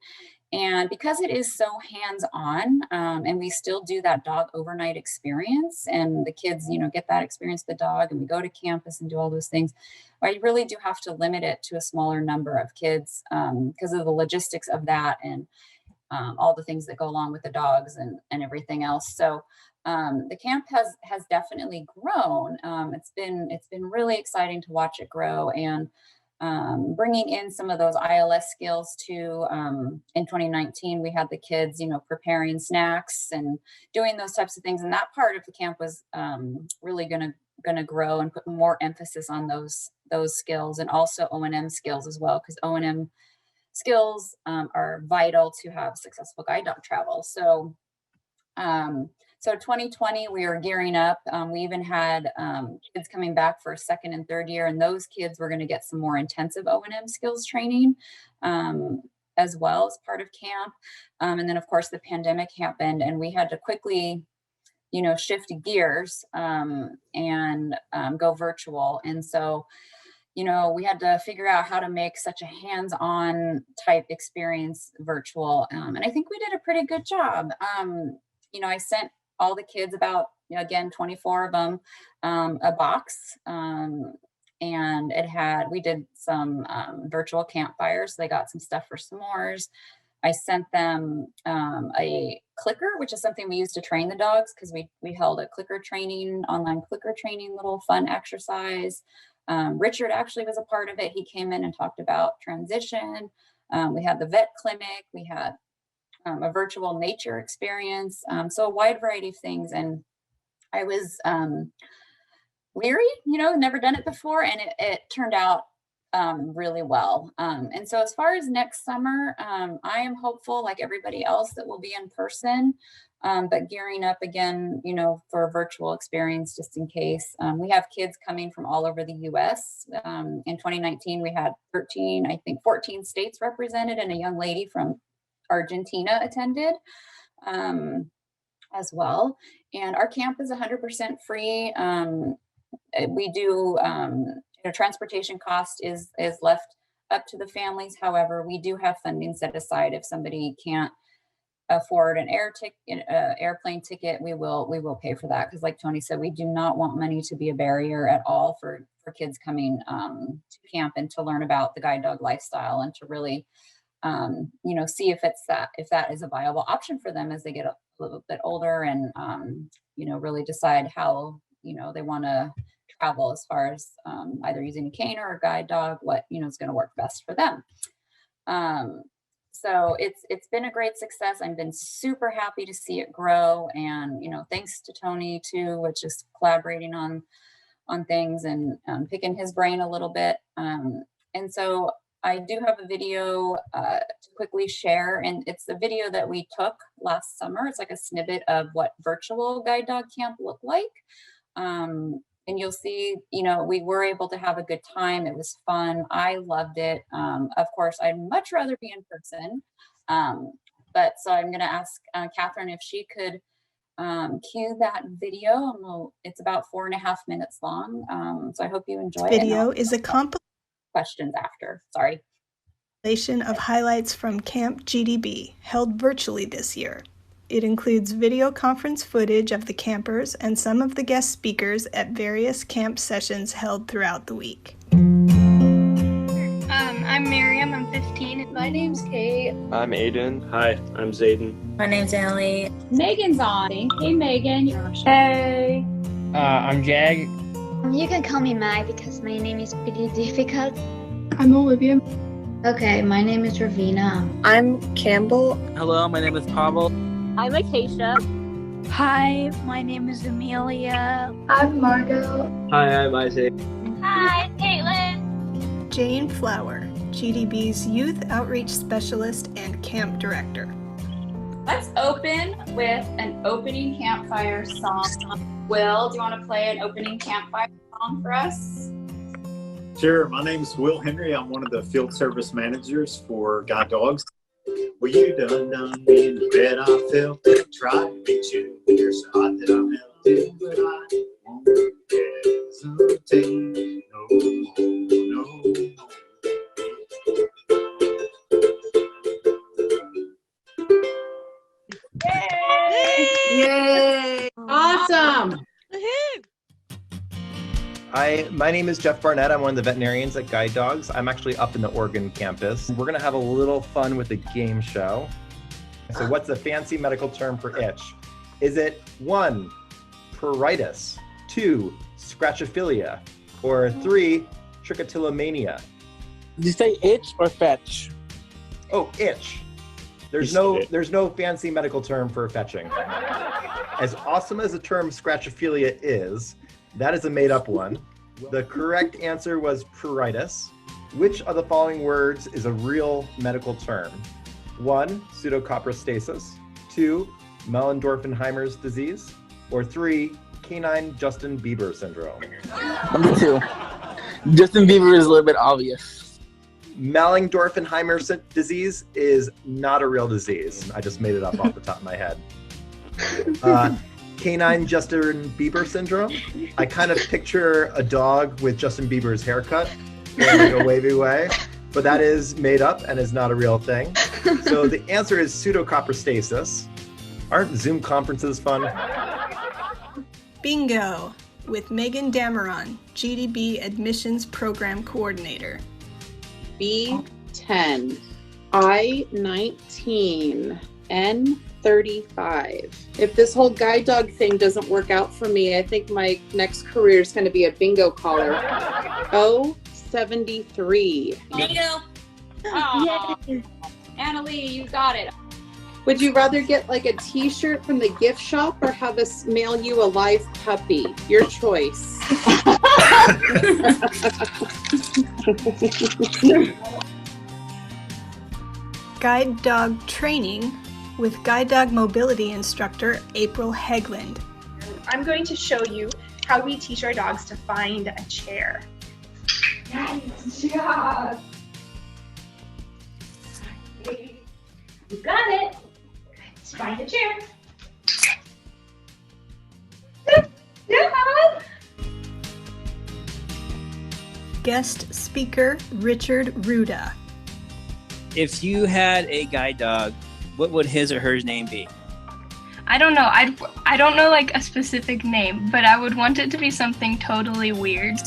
And because it is so hands-on, and we still do that dog overnight experience, and the kids, get that experience with the dog, and we go to campus and do all those things, I really do have to limit it to a smaller number of kids because of the logistics of that and all the things that go along with the dogs and everything else. So the camp has definitely grown. It's been really exciting to watch it grow, and bringing in some of those ILS skills too. In 2019, we had the kids, preparing snacks and doing those types of things. And that part of the camp was really going to going to grow and put more emphasis on those skills, and also O&M skills as well, because O&M skills are vital to have successful guide dog travel. So 2020, we were gearing up. We even had kids coming back for a second and third year, and those kids were going to get some more intensive O&M skills training as well as part of camp. And then of course the pandemic happened, and we had to quickly, shift gears and go virtual. And so, we had to figure out how to make such a hands-on type experience virtual. And I think we did a pretty good job. I sent all the kids, about, again, 24 of them, a box. And we did some virtual campfires. So they got some stuff for s'mores. I sent them a clicker, which is something we use to train the dogs, because we held a online clicker training, little fun exercise. Richard actually was a part of it. He came in and talked about transition. We had the vet clinic. We had a virtual nature experience. So a wide variety of things. And I was leery, never done it before, and it turned out really well. And so as far as next summer, I am hopeful, like everybody else, that we'll be in person, but gearing up again, for a virtual experience, just in case. We have kids coming from all over the US. In 2019, we had 14 states represented, and a young lady from Argentina attended as well. And our camp is 100% free. We do, transportation cost is left up to the families. However, we do have funding set aside. If somebody can't afford an airplane ticket, we will pay for that. Because like Tony said, we do not want money to be a barrier at all for kids coming to camp and to learn about the guide dog lifestyle, and to really see if that is a viable option for them as they get a little bit older, and really decide how they want to travel, as far as either using a cane or a guide dog, what is going to work best for them. So it's been a great success. I've been super happy to see it grow, and thanks to Tony too, which is collaborating on things and picking his brain a little bit. And so I do have a video to quickly share, and it's the video that we took last summer. It's like a snippet of what virtual guide dog camp looked like. And you'll see, we were able to have a good time. It was fun. I loved it. Of course, I'd much rather be in person. But so I'm going to ask Catherine if she could cue that video. It's about 4.5 minutes long. So I hope you enjoy it. This video is a compilation questions after. Sorry. Of highlights from Camp GDB, held virtually this year. It includes video conference footage of the campers and some of the guest speakers at various camp sessions held throughout the week. I'm Miriam, I'm 15. My name's Kate. I'm Aiden. Hi, I'm Zayden. My name's Allie. Megan's on. Hey, Megan. Hey. I'm Jag. You can call me Mai because my name is pretty difficult. I'm Olivia. Okay, my name is Ravina. I'm Campbell. Hello, my name is Pavel. I'm Acacia. Hi, my name is Amelia. I'm Margot. Hi, I'm Isaac. Hi, Caitlin. Jane Flower, GDB's Youth Outreach Specialist and Camp Director. Let's open with an opening campfire song. Will, do you want to play an opening campfire song for us? Sure. My name is Will Henry. I'm one of the field service managers for Guide Dogs. Well, you done me in the bed I felt. Tried to beat you. You're so hot that I melted, but I won't hesitate no more. Yay! Awesome! My name is Jeff Barnett. I'm one of the veterinarians at Guide Dogs. I'm actually up in the Oregon campus. We're gonna have a little fun with the game show. So what's the fancy medical term for itch? Is it 1, pruritus, 2, scratchophilia, or 3, trichotillomania? Did you say itch or fetch? Oh, itch. There's no fancy medical term for fetching. As awesome as the term scratchophilia is, That is a made-up one. The correct answer was pruritus. Which of the following words is a real medical term? 1, pseudocoprostasis, 2, Mahlendorf-Heimer's disease, or 3, canine Justin Bieber syndrome? Number 2. Justin Bieber is a little bit obvious. Mahlendorf-Heimer's disease is not a real disease. I just made it up off the top of my head. Canine Justin Bieber syndrome. I kind of picture a dog with Justin Bieber's haircut in like a wavy way, but that is made up and is not a real thing. So the answer is pseudocoprostasis. Aren't Zoom conferences fun? Bingo with Megan Dameron, GDB Admissions Program Coordinator. B10, I19, N35. If this whole guide dog thing doesn't work out for me, I think my next career is going to be a bingo caller. O73. Bingo. Oh, Annalie, you got it. Would you rather get like a t-shirt from the gift shop or have us mail you a live puppy? Your choice. Guide dog training with guide dog mobility instructor April Hegland. I'm going to show you how we teach our dogs to find a chair. Nice job. You got it. Let's find a chair. Yeah. Guest speaker Richard Rueda. If you had a guide dog, what would his or her name be? I don't know. I don't know like a specific name, but I would want it to be something totally weird.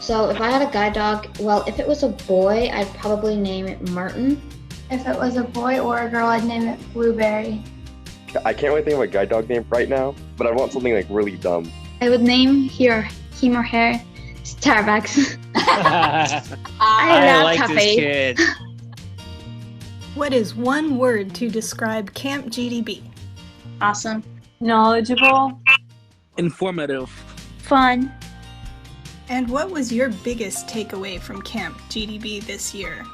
So if I had a guide dog, well, if it was a boy, I'd probably name it Martin. If it was a boy or a girl, I'd name it Blueberry. I can't really think of a guide dog name right now, but I want something like really dumb. I would name him or her Starbucks. I like Cafe. this kid. What is one word to describe Camp GDB? Awesome. Knowledgeable. Informative. Fun. And what was your biggest takeaway from Camp GDB this year?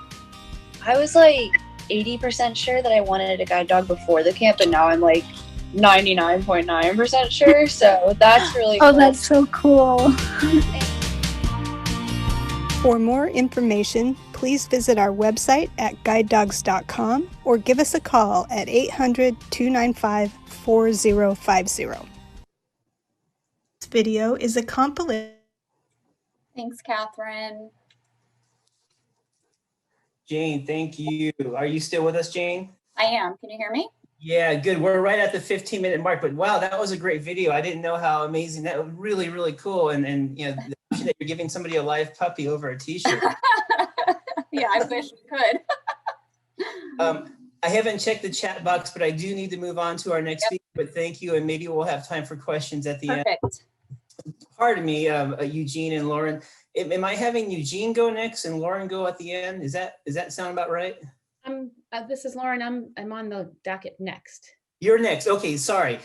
I was like 80% sure that I wanted a guide dog before the camp, and now I'm like 99.9% sure. So that's really cool. Oh, that's so cool. For more information, please visit our website at guidedogs.com or give us a call at 800-295-4050. This video is a compilation. Thanks, Catherine. Jane, thank you. Are you still with us, Jane? I am. Can you hear me? Yeah, good. We're right at the 15-minute mark, but wow, that was a great video. I didn't know how amazing that was. Really, really cool. And you know, the option that you're giving somebody a live puppy over a t-shirt. Yeah, I wish we could. I haven't checked the chat box, but I do need to move on to our next speaker, but thank you. And maybe we'll have time for questions at the end. Pardon me, Eugene and Lauren. Am I having Eugene go next and Lauren go at the end? Does that sound about right? This is Lauren. I'm on the docket next. You're next. Okay, sorry.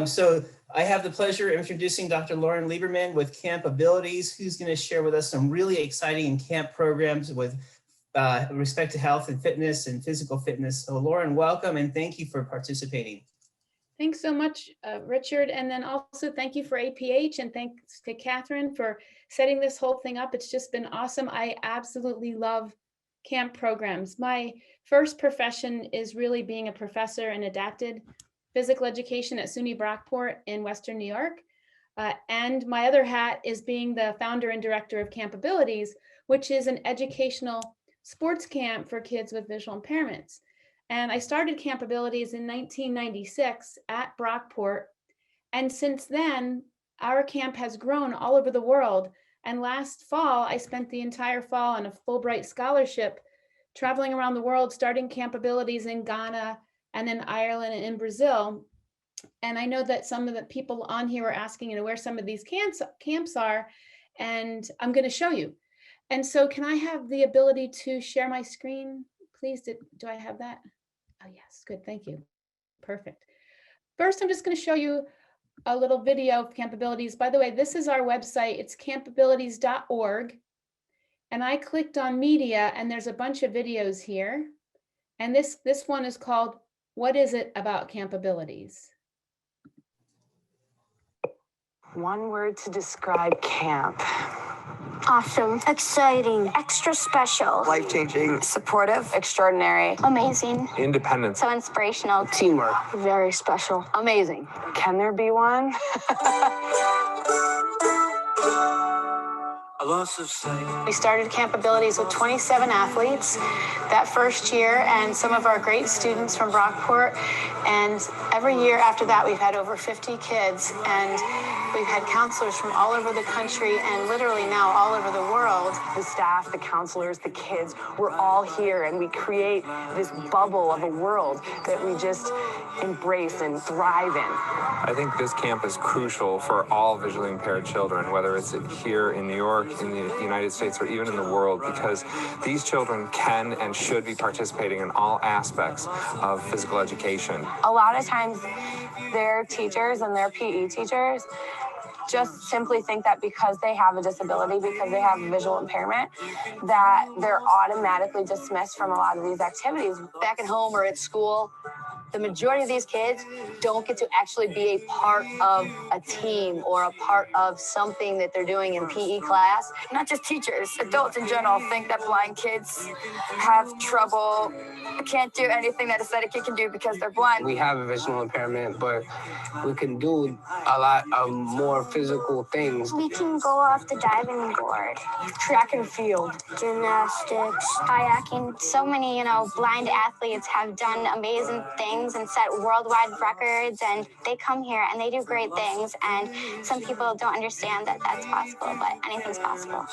So I have the pleasure of introducing Dr. Lauren Lieberman with Camp Abilities, who's going to share with us some really exciting camp programs with respect to health and fitness and physical fitness. So Lauren, welcome and thank you for participating. Thanks so much, Richard. And then also thank you for APH and thanks to Catherine for setting this whole thing up. It's just been awesome. I absolutely love camp programs. My first profession is really being a professor in adapted physical education at SUNY Brockport in Western New York. And my other hat is being the founder and director of Camp Abilities, which is an educational sports camp for kids with visual impairments. And I started Camp Abilities in 1996 at Brockport. And since then, our camp has grown all over the world. And last fall, I spent the entire fall on a Fulbright scholarship, traveling around the world, starting Camp Abilities in Ghana and in Ireland and in Brazil. And I know that some of the people on here are asking, where some of these camps are, and I'm going to show you. And so can I have the ability to share my screen, please? Do I have that? Oh, yes. Good. Thank you. Perfect. First, I'm just going to show you a little video of Campabilities. By the way, this is our website. It's campabilities.org. And I clicked on media and there's a bunch of videos here. And this one is called, What Is It About Campabilities? One word to describe camp. Awesome, exciting, extra special, Life-changing. Supportive. Extraordinary. amazing, Independent. so inspirational, Teamwork. very special. Amazing. Can there be one? A loss of sight. We started Campabilities with 27 athletes that first year, and some of our great students from Brockport. And every year after that, we've had over 50 kids, and we've had counselors from all over the country and literally now all over the world. The staff, the counselors, the kids, we're all here, and we create this bubble of a world that we just embrace and thrive in. I think this camp is crucial for all visually impaired children, whether it's here in New York, in the United States, or even in the world, because these children can and should be participating in all aspects of physical education. A lot of times their teachers and their PE teachers just simply think that because they have a disability, because they have a visual impairment, that they're automatically dismissed from a lot of these activities. Back at home or at school, the majority of these kids don't get to actually be a part of a team or a part of something that they're doing in PE class. Not just teachers, adults in general think that blind kids have trouble, can't do anything that a sighted kid can do because they're blind. We have a visual impairment, but we can do a lot of more physical things. We can go off the diving board, Track and field. gymnastics, kayaking. So many, blind athletes have done amazing things and set worldwide records, and they come here and they do great things. And some people don't understand that that's possible, but anything's possible.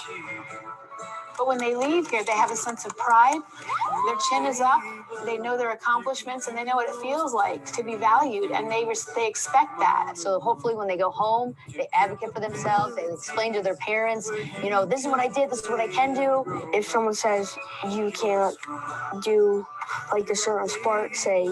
But when they leave here, they have a sense of pride. Their chin is up. They know their accomplishments, and they know what it feels like to be valued, and they expect that. So hopefully when they go home, they advocate for themselves, they explain to their parents, this is what I did, this is what I can do. If someone says you can't do like a certain sport, say,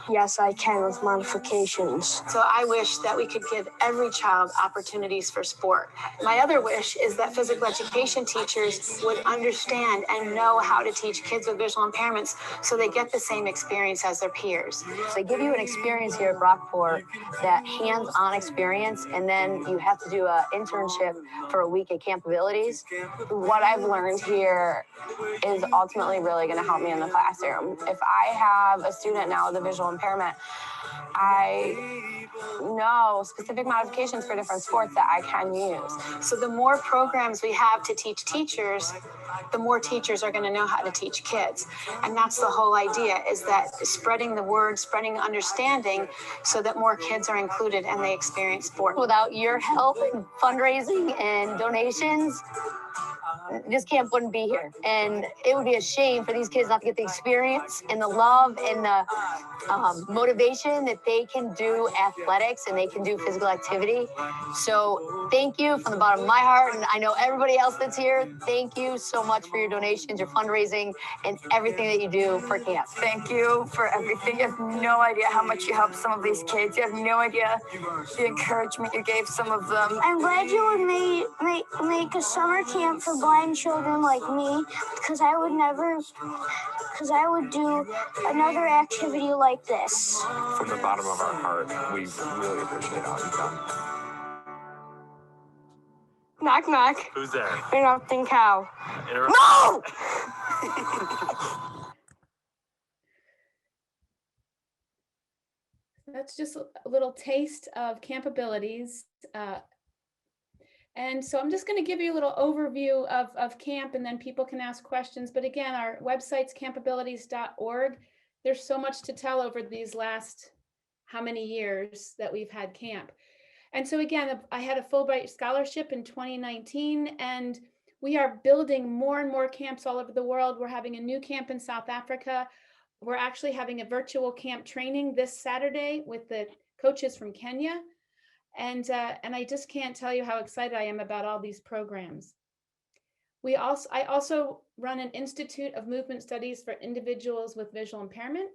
yes, I can with modifications. So I wish that we could give every child opportunities for sport. My other wish is that physical education teachers would understand and know how to teach kids with visual impairments so they get the same experience as their peers. They give you an experience here at Brockport, that hands-on experience, and then you have to do an internship for a week at Campabilities. What I've learned here is ultimately really going to help me in the classroom. If I have a student now with a visual impairment, I know specific modifications for different sports that I can use. So the more programs we have to teach teachers, the more teachers are going to know how to teach kids. And that's the whole idea, is that spreading the word, spreading understanding so that more kids are included and they experience sport. Without your help and fundraising and donations, this camp wouldn't be here. And it would be a shame for these kids not to get the experience and the love and the motivation that they can do athletics and they can do physical activity. So thank you from the bottom of my heart. And I know everybody else that's here, thank you so much for your donations, your fundraising, and everything that you do for camp. Thank you for everything. You have no idea how much you helped some of these kids. You have no idea the encouragement you gave some of them. I'm glad you would make a summer camp for blind children like me, because I would do another activity like this. From the bottom of our heart, we really appreciate all you've done. Knock, knock. Who's there? Interrupting cow. No! That's just a little taste of Campabilities. And so I'm just going to give you a little overview of camp, and then people can ask questions. But again, our website's campabilities.org. There's so much to tell over these last how many years that we've had camp. And so again, I had a Fulbright scholarship in 2019, and we are building more and more camps all over the world. We're having a new camp in South Africa. We're actually having a virtual camp training this Saturday with the coaches from Kenya. And I just can't tell you how excited I am about all these programs. I also run an Institute of Movement Studies for individuals with visual impairment.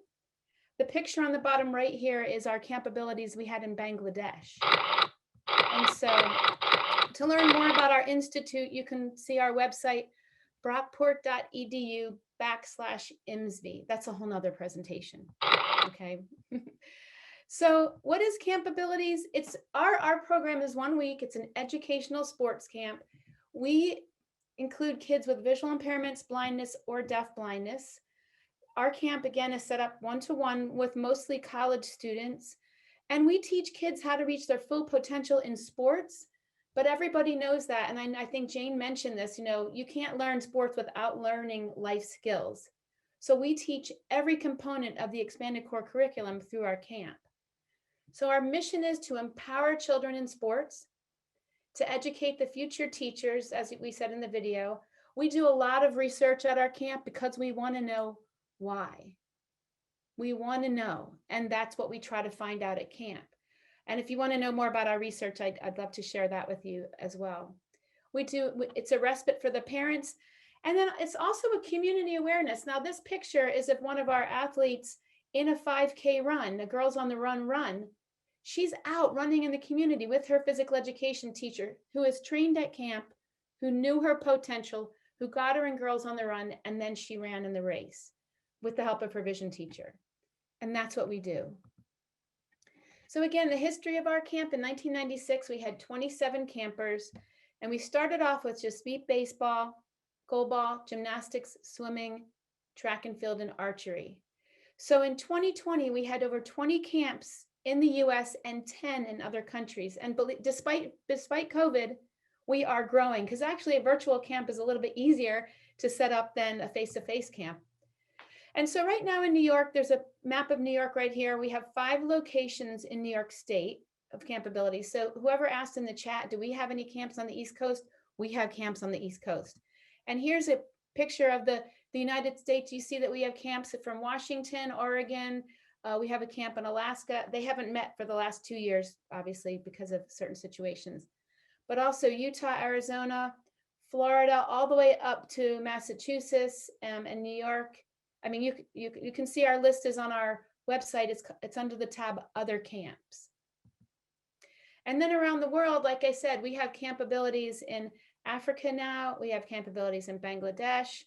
The picture on the bottom right here is our camp abilities we had in Bangladesh. And so to learn more about our institute, you can see our website, brockport.edu/IMSV. That's a whole nother presentation. Okay. So what is Camp Abilities? It's our program is 1 week. It's an educational sports camp. We include kids with visual impairments, blindness, or deaf blindness. Our camp, again, is set up one-to-one with mostly college students. And we teach kids how to reach their full potential in sports. But everybody knows that. And I think Jane mentioned this, you can't learn sports without learning life skills. So we teach every component of the expanded core curriculum through our camp. So our mission is to empower children in sports, to educate the future teachers, as we said in the video. We do a lot of research at our camp because we want to know why. We want to know, and that's what we try to find out at camp. And if you want to know more about our research, I'd love to share that with you as well. It's a respite for the parents, and then it's also a community awareness. Now, this picture is of one of our athletes in a 5K run, the Girls on the Run. She's out running in the community with her physical education teacher, who is trained at camp, who knew her potential, who got her in Girls on the Run, and then she ran in the race with the help of her vision teacher. And that's what we do. So again, the history of our camp: in 1996, we had 27 campers, and we started off with just beep baseball, goalball, gymnastics, swimming, track and field, and archery. So in 2020, we had over 20 camps in the US and 10 in other countries. And despite COVID, we are growing, because actually a virtual camp is a little bit easier to set up than a face-to-face camp. And so right now in New York, there's a map of New York right here. We have 5 locations in New York State of Camp Abilities. So whoever asked in the chat, do we have any camps on the East Coast? We have camps on the East Coast. And here's a picture of the United States. You see that we have camps from Washington, Oregon. We have a camp in Alaska. They haven't met for the last 2 years, obviously, because of certain situations. But also Utah, Arizona, Florida, all the way up to Massachusetts and New York. I mean, you can see our list is on our website. It's under the tab Other Camps. And then around the world, like I said, we have Camp Abilities in Africa now. We have Camp Abilities in Bangladesh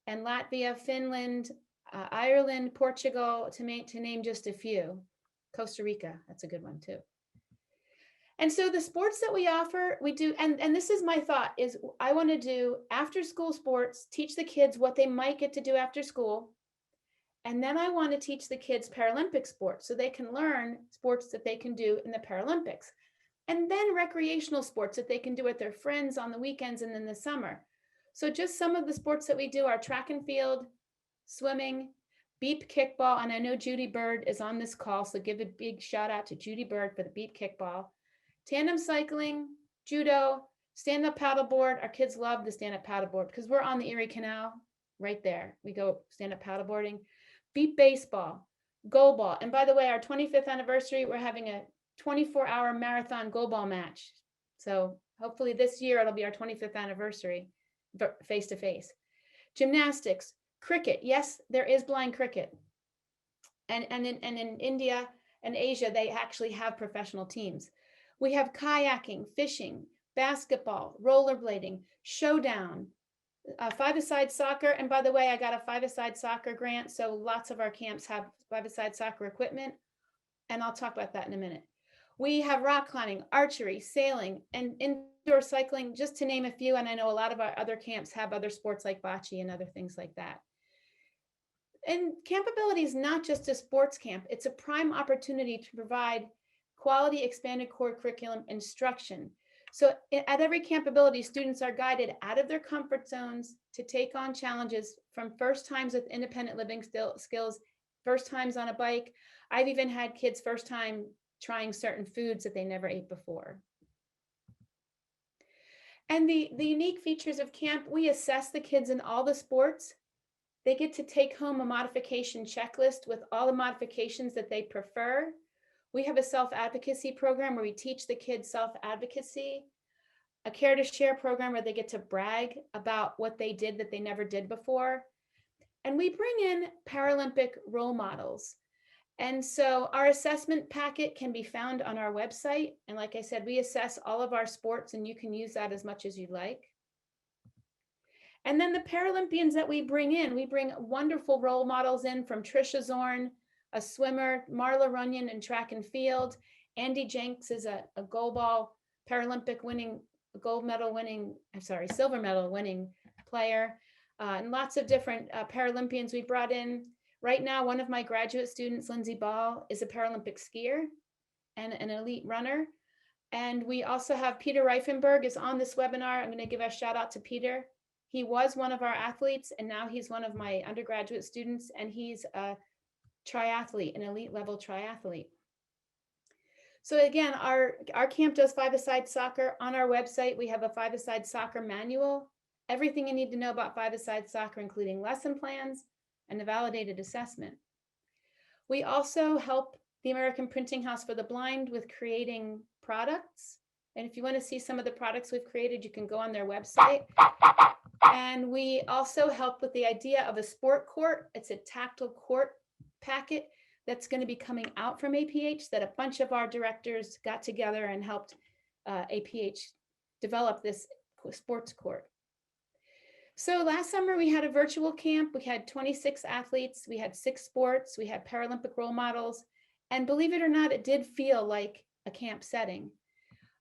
and Latvia, Finland, Ireland, Portugal, to name just a few. Costa Rica, that's a good one too. And so the sports that we offer, we do, and this is my thought, is I want to do after school sports, teach the kids what they might get to do after school. And then I want to teach the kids Paralympic sports so they can learn sports that they can do in the Paralympics. And then recreational sports that they can do with their friends on the weekends and in the summer. So just some of the sports that we do are track and field, swimming, beep kickball. And I know Judy Bird is on this call, so give a big shout out to Judy Bird for the beep kickball. Tandem cycling, judo, stand-up paddleboard. Our kids love the stand-up paddleboard because we're on the Erie Canal right there. We go stand-up paddleboarding. Beep baseball, goalball. And by the way, our 25th anniversary, we're having a 24-hour marathon goalball match. So hopefully this year it'll be our 25th anniversary, face-to-face. Gymnastics, cricket. Yes, there is blind cricket. And in India and Asia, they actually have professional teams. We have kayaking, fishing, basketball, rollerblading, showdown, five-a-side soccer. And by the way, I got a five-a-side soccer grant. So lots of our camps have five-a-side soccer equipment. And I'll talk about that in a minute. We have rock climbing, archery, sailing, and indoor cycling, just to name a few. And I know a lot of our other camps have other sports like bocce and other things like that. And Camp Ability is not just a sports camp. It's a prime opportunity to provide quality expanded core curriculum instruction. So at every Camp Ability, students are guided out of their comfort zones to take on challenges, from first times with independent living skills, first times on a bike. I've even had kids first time trying certain foods that they never ate before. And the unique features of camp, we assess the kids in all the sports. They get to take home a modification checklist with all the modifications that they prefer. We have a self-advocacy program where we teach the kids self-advocacy, a care to share program where they get to brag about what they did that they never did before. And we bring in Paralympic role models. And so our assessment packet can be found on our website. And like I said, we assess all of our sports, and you can use that as much as you like. And then the Paralympians that we bring wonderful role models in, from Trisha Zorn, a swimmer, Marla Runyon in track and field. Andy Jenks is a goalball Paralympic winning, silver medal winning player. And lots of different Paralympians we brought in. Right now, one of my graduate students, Lindsay Ball, is a Paralympic skier and an elite runner. And we also have Peter Reifenberg is on this webinar. I'm going to give a shout out to Peter. He was one of our athletes, and now he's one of my undergraduate students, and he's a triathlete, an elite level triathlete. So again, our camp does five-a-side soccer. On our website, we have a five-a-side soccer manual. Everything you need to know about five-a-side soccer, including lesson plans and a validated assessment. We also help the American Printing House for the Blind with creating products. And if you want to see some of the products we've created, you can go on their website. And we also help with the idea of a sport court. It's a tactile court packet that's going to be coming out from APH that a bunch of our directors got together and helped APH develop this sports court. So last summer we had a virtual camp. We had 26 athletes. We had 6 sports. We had Paralympic role models. And believe it or not, it did feel like a camp setting.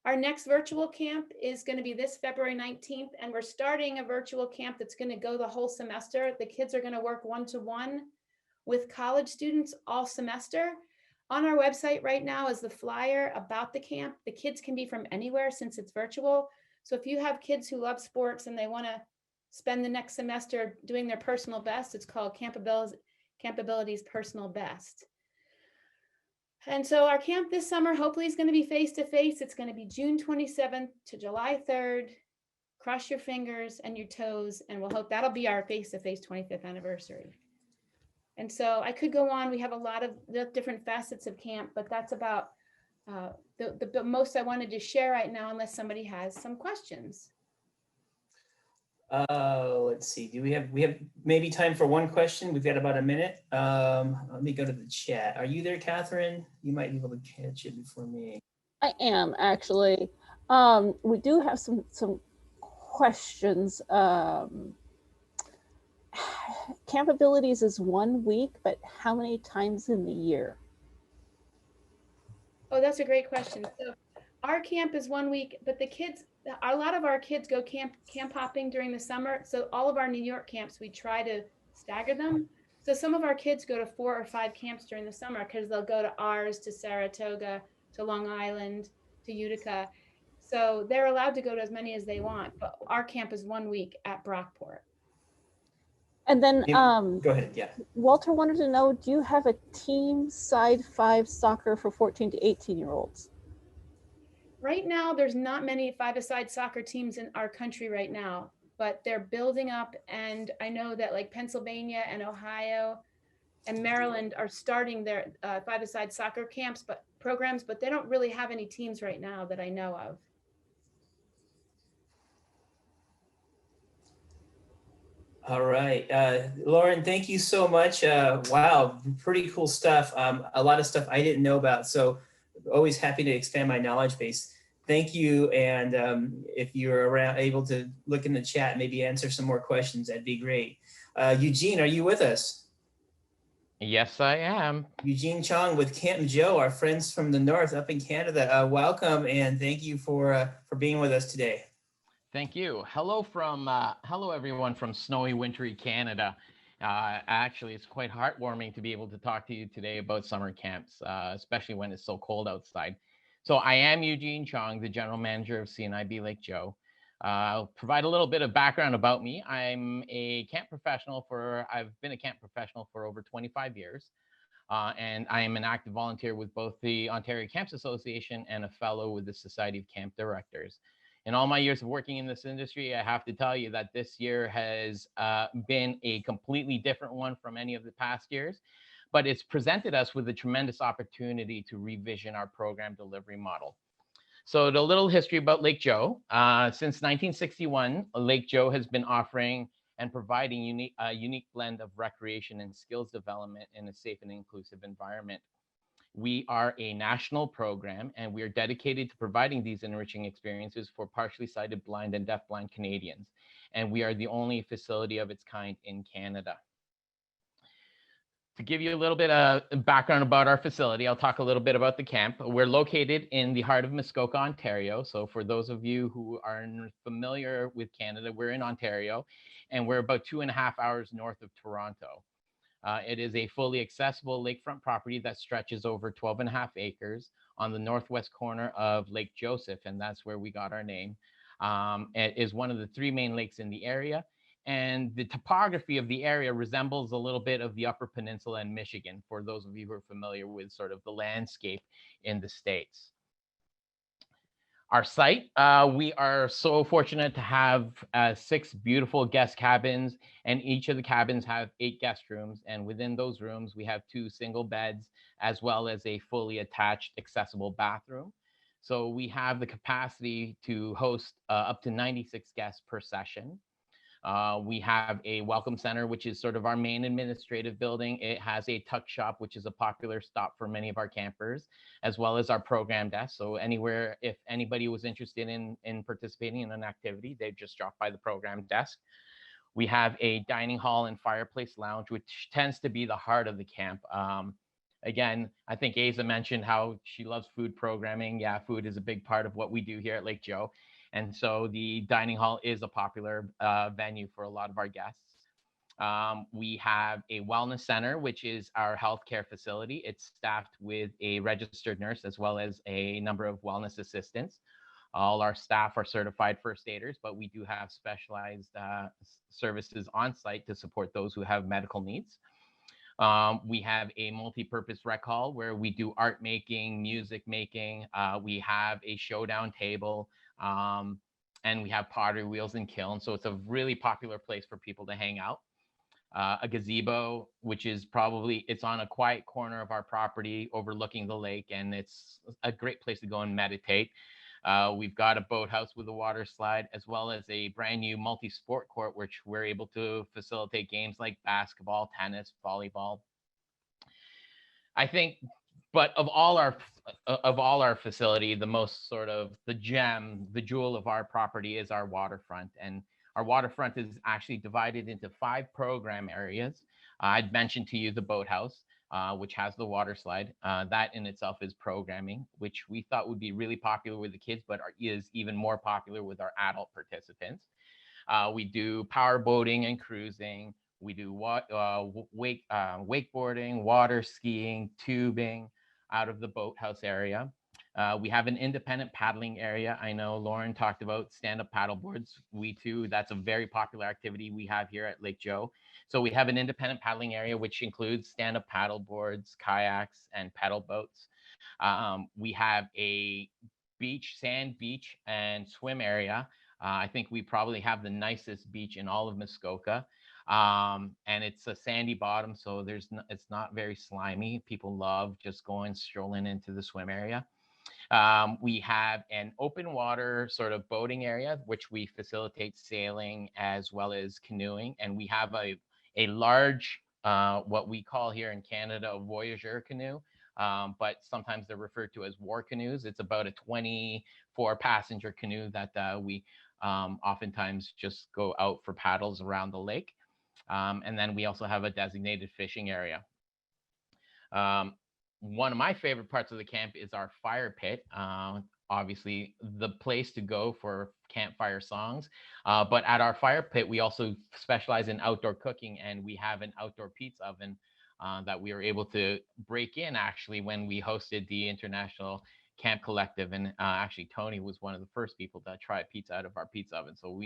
Our next virtual camp is going to be this February 19th, and we're starting a virtual camp that's going to go the whole semester. The kids are going to work one-to-one with college students all semester. On our website right now is the flyer about the camp. The kids can be from anywhere since it's virtual. So if you have kids who love sports and they want to spend the next semester doing their personal best, it's called Camp Ability's Personal Best. And so our camp this summer hopefully is going to be face-to-face. It's going to be June 27th to July 3rd. Cross your fingers and your toes, and we'll hope that'll be our face-to-face 25th anniversary. And so I could go on. We have a lot of different facets of camp, but that's about the most I wanted to share right now, unless somebody has some questions. Let's see. Do we have maybe time for one question? We've got about a minute. Let me go to the chat. Are you there, Catherine? You might be able to catch it before me. I am actually. We do have some questions. Camp Abilities is 1 week, but how many times in the year? Oh, that's a great question. So our camp is 1 week, but the kids, a lot of our kids go camp hopping during the summer. So all of our New York camps, we try to stagger them. So some of our kids go to 4 or 5 camps during the summer because they'll go to ours, to Saratoga, to Long Island, to Utica. So they're allowed to go to as many as they want, but our camp is 1 week at Brockport. And then go ahead. Yeah. Walter wanted to know, do you have a team side 5 soccer for 14 to 18-year-olds? Right now, there's not many five-a-side soccer teams in our country right now, but they're building up. And I know that like Pennsylvania and Ohio and Maryland are starting their five-a-side soccer programs, but they don't really have any teams right now that I know of. All right, Lauren, thank you so much. Wow, pretty cool stuff. A lot of stuff I didn't know about, so always happy to expand my knowledge base. Thank you, and if you're around, able to look in the chat, maybe answer some more questions, that'd be great. Eugene, are you with us? Yes, I am. Eugene Chong with Canton Joe, our friends from the north up in Canada. Welcome, and thank you for being with us today. Thank you. Hello everyone from snowy, wintry Canada. Actually, it's quite heartwarming to be able to talk to you today about summer camps, especially when it's so cold outside. So I am Eugene Chong, the general manager of CNIB Lake Joe. I'll provide a little bit of background about me. I'm a camp professional I've been a camp professional for over 25 years. And I am an active volunteer with both the Ontario Camps Association and a fellow with the Society of Camp Directors. In all my years of working in this industry, I have to tell you that this year has been a completely different one from any of the past years, but it's presented us with a tremendous opportunity to revision our program delivery model. So the little history about Lake Joe, since 1961, Lake Joe has been offering and providing a unique blend of recreation and skills development in a safe and inclusive environment. We are a national program, and we are dedicated to providing these enriching experiences for partially sighted, blind, and deafblind Canadians. And we are the only facility of its kind in Canada. To give you a little bit of background about our facility, I'll talk a little bit about the camp. We're located in the heart of Muskoka, Ontario. So for those of you who are familiar with Canada, we're in Ontario, and we're about 2.5 hours north of Toronto. It is a fully accessible lakefront property that stretches over 12.5 acres on the northwest corner of Lake Joseph, and that's where we got our name. It is one of the 3 main lakes in the area, and the topography of the area resembles a little bit of the Upper Peninsula in Michigan, for those of you who are familiar with sort of the landscape in the States. Our site, we are so fortunate to have 6 beautiful guest cabins, and each of the cabins have 8 guest rooms. And within those rooms, we have 2 single beds, as well as a fully attached accessible bathroom. So we have the capacity to host up to 96 guests per session. We have a welcome center, which is sort of our main administrative building. It has a tuck shop, which is a popular stop for many of our campers, as well as our program desk. So anywhere, if anybody was interested in participating in an activity, they'd just drop by the program desk. We have a dining hall and fireplace lounge, which tends to be the heart of the camp. Again, I think Asa mentioned how she loves food programming. Yeah, food is a big part of what we do here at Lake Joe. And so the dining hall is a popular venue for a lot of our guests. We have a wellness center, which is our healthcare facility. It's staffed with a registered nurse as well as a number of wellness assistants. All our staff are certified first aiders, but we do have specialized services on site to support those who have medical needs. We have a multi-purpose rec hall where we do art making, music making. We have a showdown table. And we have pottery wheels and kilns. So it's a really popular place for people to hang out. A gazebo, which is it's on a quiet corner of our property overlooking the lake, and it's a great place to go and meditate. We've got a boathouse with a water slide, as well as a brand new multi-sport court, which we're able to facilitate games like basketball, tennis, volleyball. I think, but of all our facility, the most sort of the gem, the jewel of our property is our waterfront. And our waterfront is actually divided into 5 program areas. I'd mentioned to you the boathouse, which has the water slide. That in itself is programming, which we thought would be really popular with the kids, but is even more popular with our adult participants. We do power boating and cruising. We do wakeboarding, water skiing, tubing out of the boathouse area. We have an independent paddling area. I know Lauren talked about stand-up paddle boards. We too, that's a very popular activity we have here at Lake Joe. So we have an independent paddling area, which includes stand-up paddle boards, kayaks, and pedal boats. We have a sand beach and swim area. I think we probably have the nicest beach in all of Muskoka. And it's a sandy bottom, so it's not very slimy. People love just strolling into the swim area. We have an open water sort of boating area, which we facilitate sailing as well as canoeing. And we have a large, what we call here in Canada, a voyageur canoe, but sometimes they're referred to as war canoes. It's about a 24 passenger canoe that we oftentimes just go out for paddles around the lake. And then we also have a designated fishing area. One of my favorite parts of the camp is our fire pit. Obviously, the place to go for campfire songs. But at our fire pit, we also specialize in outdoor cooking, and we have an outdoor pizza oven that we were able to break in actually when we hosted the International Camp Collective. And actually, Tony was one of the first people to try pizza out of our pizza oven. So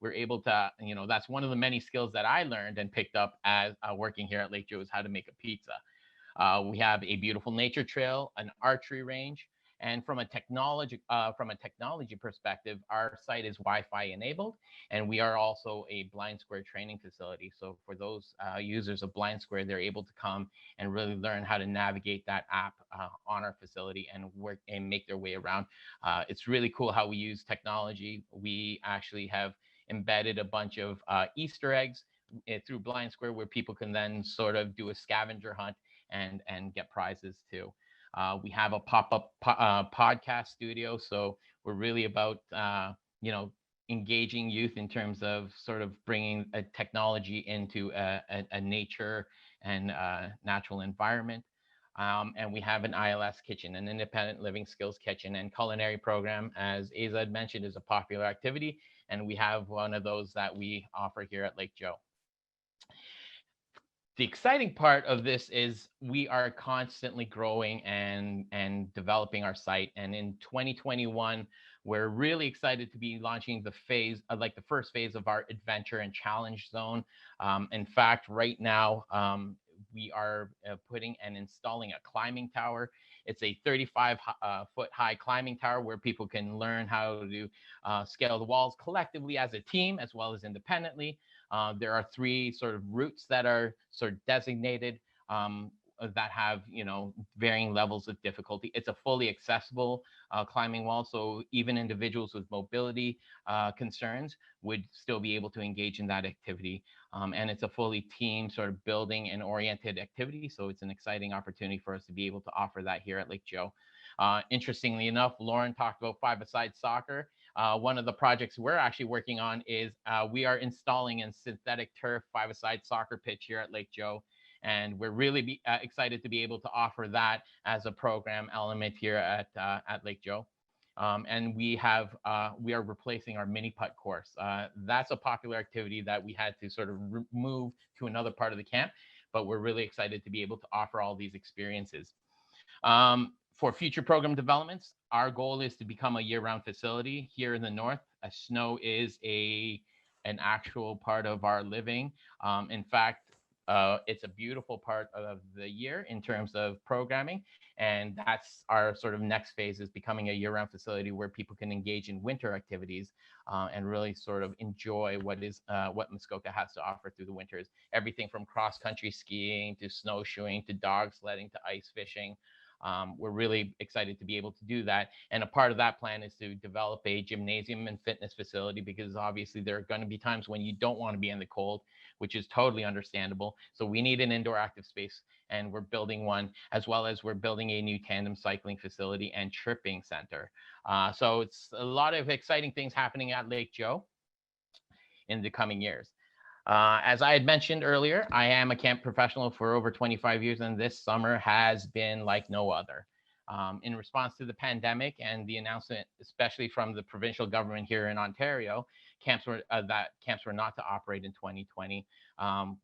we're able to, that's one of the many skills that I learned and picked up as working here at Lake Joe, is how to make a pizza. We have a beautiful nature trail, an archery range, and from a technology perspective, our site is Wi-Fi enabled, and we are also a Blind Square training facility. So for those users of Blind Square, they're able to come and really learn how to navigate that app on our facility and work and make their way around. It's really cool how we use technology. We actually have embedded a bunch of Easter eggs through Blind Square, where people can then sort of do a scavenger hunt and get prizes too. We have a pop-up podcast studio, so we're really about engaging youth in terms of sort of bringing a technology into a nature and natural environment. And we have an ILS kitchen, an independent living skills kitchen, and culinary program, as Azad mentioned, is a popular activity. And we have one of those that we offer here at Lake Joe. The exciting part of this is we are constantly growing and developing our site. And in 2021, we're really excited to be launching the phase, like the first phase of our adventure and challenge zone. In fact, right now, we are putting and installing a climbing tower. It's a 35-foot high climbing tower where people can learn how to scale the walls collectively as a team, as well as independently. There are 3 sort of routes that are sort of designated that have, varying levels of difficulty. It's a fully accessible climbing wall, so even individuals with mobility concerns would still be able to engage in that activity. And it's a fully team sort of building and oriented activity, so it's an exciting opportunity for us to be able to offer that here at Lake Joe. Interestingly enough, Lauren talked about five-a-side soccer. One of the projects we're actually working on is we are installing a synthetic turf five-a-side soccer pitch here at Lake Joe. And we're really excited to be able to offer that as a program element here at Lake Joe. And we are replacing our mini putt course. That's a popular activity that we had to sort of move to another part of the camp, but we're really excited to be able to offer all these experiences. For future program developments, our goal is to become a year-round facility here in the north. Snow is an actual part of our living. In fact, it's a beautiful part of the year in terms of programming, and that's our sort of next phase, is becoming a year-round facility where people can engage in winter activities and really sort of enjoy what Muskoka has to offer through the winters. Everything from cross-country skiing to snowshoeing to dog sledding to ice fishing. We're really excited to be able to do that. And a part of that plan is to develop a gymnasium and fitness facility, because obviously there are going to be times when you don't want to be in the cold, which is totally understandable. So we need an indoor active space, and we're building one, as well as we're building a new tandem cycling facility and tripping center. So it's a lot of exciting things happening at Lake Joe in the coming years. As I had mentioned earlier, I am a camp professional for over 25 years, and this summer has been like no other. In response to the pandemic and the announcement, especially from the provincial government here in Ontario, camps were not to operate in 2020.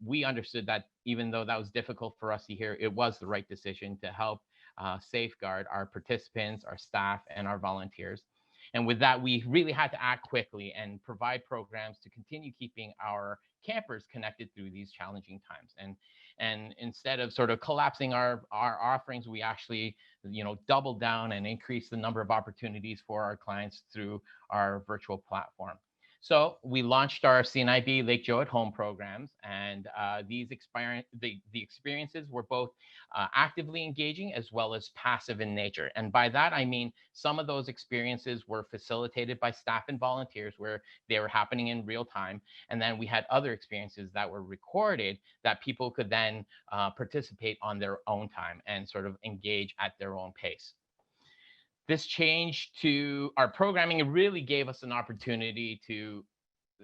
We understood that even though that was difficult for us to hear, it was the right decision to help safeguard our participants, our staff, and our volunteers. And with that, we really had to act quickly and provide programs to continue keeping our campers connected through these challenging times. And instead of sort of collapsing our offerings, we actually, doubled down and increased the number of opportunities for our clients through our virtual platform. So we launched our CNIB Lake Joe at Home programs, and the experiences were both actively engaging as well as passive in nature. And by that, I mean some of those experiences were facilitated by staff and volunteers where they were happening in real time. And then we had other experiences that were recorded that people could then participate on their own time and sort of engage at their own pace. This change to our programming, it really gave us an opportunity to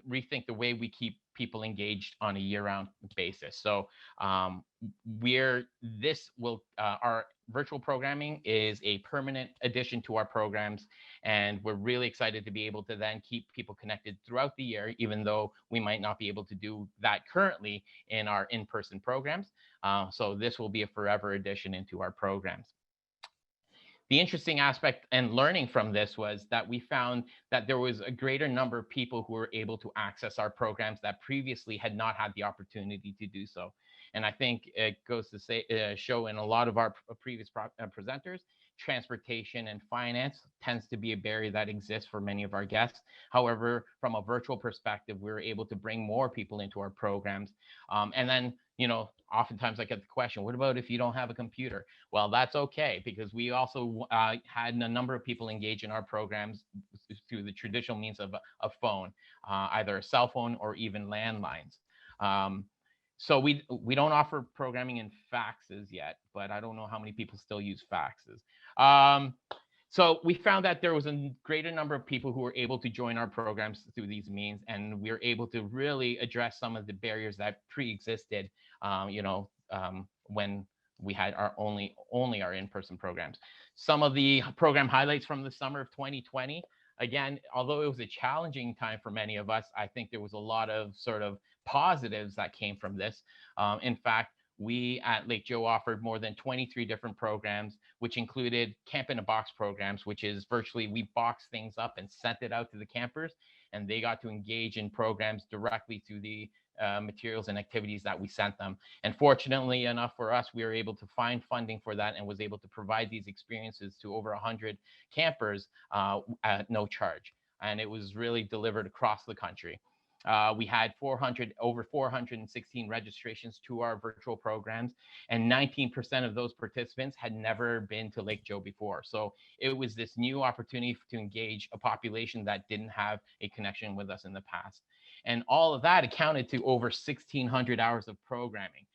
rethink the way we keep people engaged on a year-round basis. So our virtual programming is a permanent addition to our programs, and we're really excited to be able to then keep people connected throughout the year, even though we might not be able to do that currently in our in-person programs. So this will be a forever addition into our programs. The interesting aspect and learning from this was that we found that there was a greater number of people who were able to access our programs that previously had not had the opportunity to do so. And I think it goes to show in a lot of our previous presenters, transportation and finance tends to be a barrier that exists for many of our guests. However, from a virtual perspective, we're able to bring more people into our programs. And then, oftentimes I get the question, what about if you don't have a computer? Well, that's okay, because we also had a number of people engage in our programs through the traditional means of a phone, either a cell phone or even landlines. So we don't offer programming in faxes yet, but I don't know how many people still use faxes. So we found that there was a greater number of people who were able to join our programs through these means, and we were able to really address some of the barriers that pre-existed, when we had our only our in-person programs. Some of the program highlights from the summer of 2020. Again, although it was a challenging time for many of us, I think there was a lot of sort of positives that came from this. In fact, we at Lake Joe offered more than 23 different programs, which included Camp in a Box programs, which is virtually we boxed things up and sent it out to the campers, and they got to engage in programs directly through the materials and activities that we sent them. And fortunately enough for us, we were able to find funding for that and was able to provide these experiences to over 100 campers at no charge. And it was really delivered across the country. We had over 416 registrations to our virtual programs, and 19% of those participants had never been to Lake Joe before. So it was this new opportunity to engage a population that didn't have a connection with us in the past. And all of that accounted to over 1,600 hours of programming,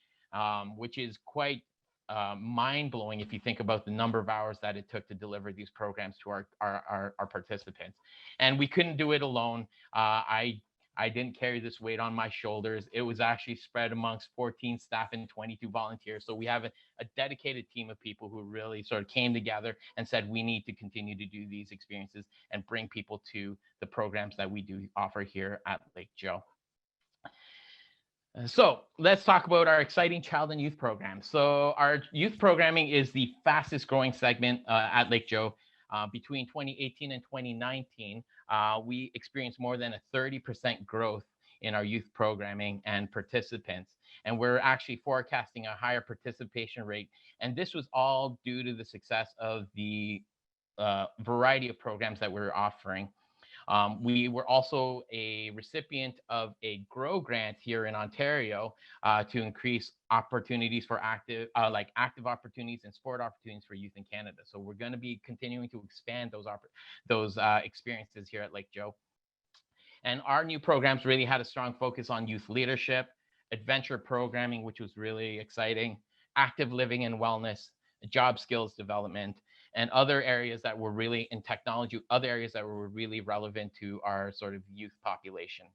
which is quite mind-blowing if you think about the number of hours that it took to deliver these programs to our participants. And we couldn't do it alone. I didn't carry this weight on my shoulders. It was actually spread amongst 14 staff and 22 volunteers. So we have a dedicated team of people who really sort of came together and said, we need to continue to do these experiences and bring people to the programs that we do offer here at Lake Joe. So let's talk about our exciting child and youth program. So our youth programming is the fastest growing segment at Lake Joe. Between 2018 and 2019, we experienced more than a 30% growth in our youth programming and participants. And we're actually forecasting a higher participation rate. And this was all due to the success of the variety of programs that we're offering. We were also a recipient of a GROW grant here in Ontario to increase opportunities for active opportunities and sport opportunities for youth in Canada. So we're going to be continuing to expand those experiences here at Lake Joe. And our new programs really had a strong focus on youth leadership, adventure programming, which was really exciting, active living and wellness, job skills development, and other areas that were really in technology, other areas that were really relevant to our sort of youth population.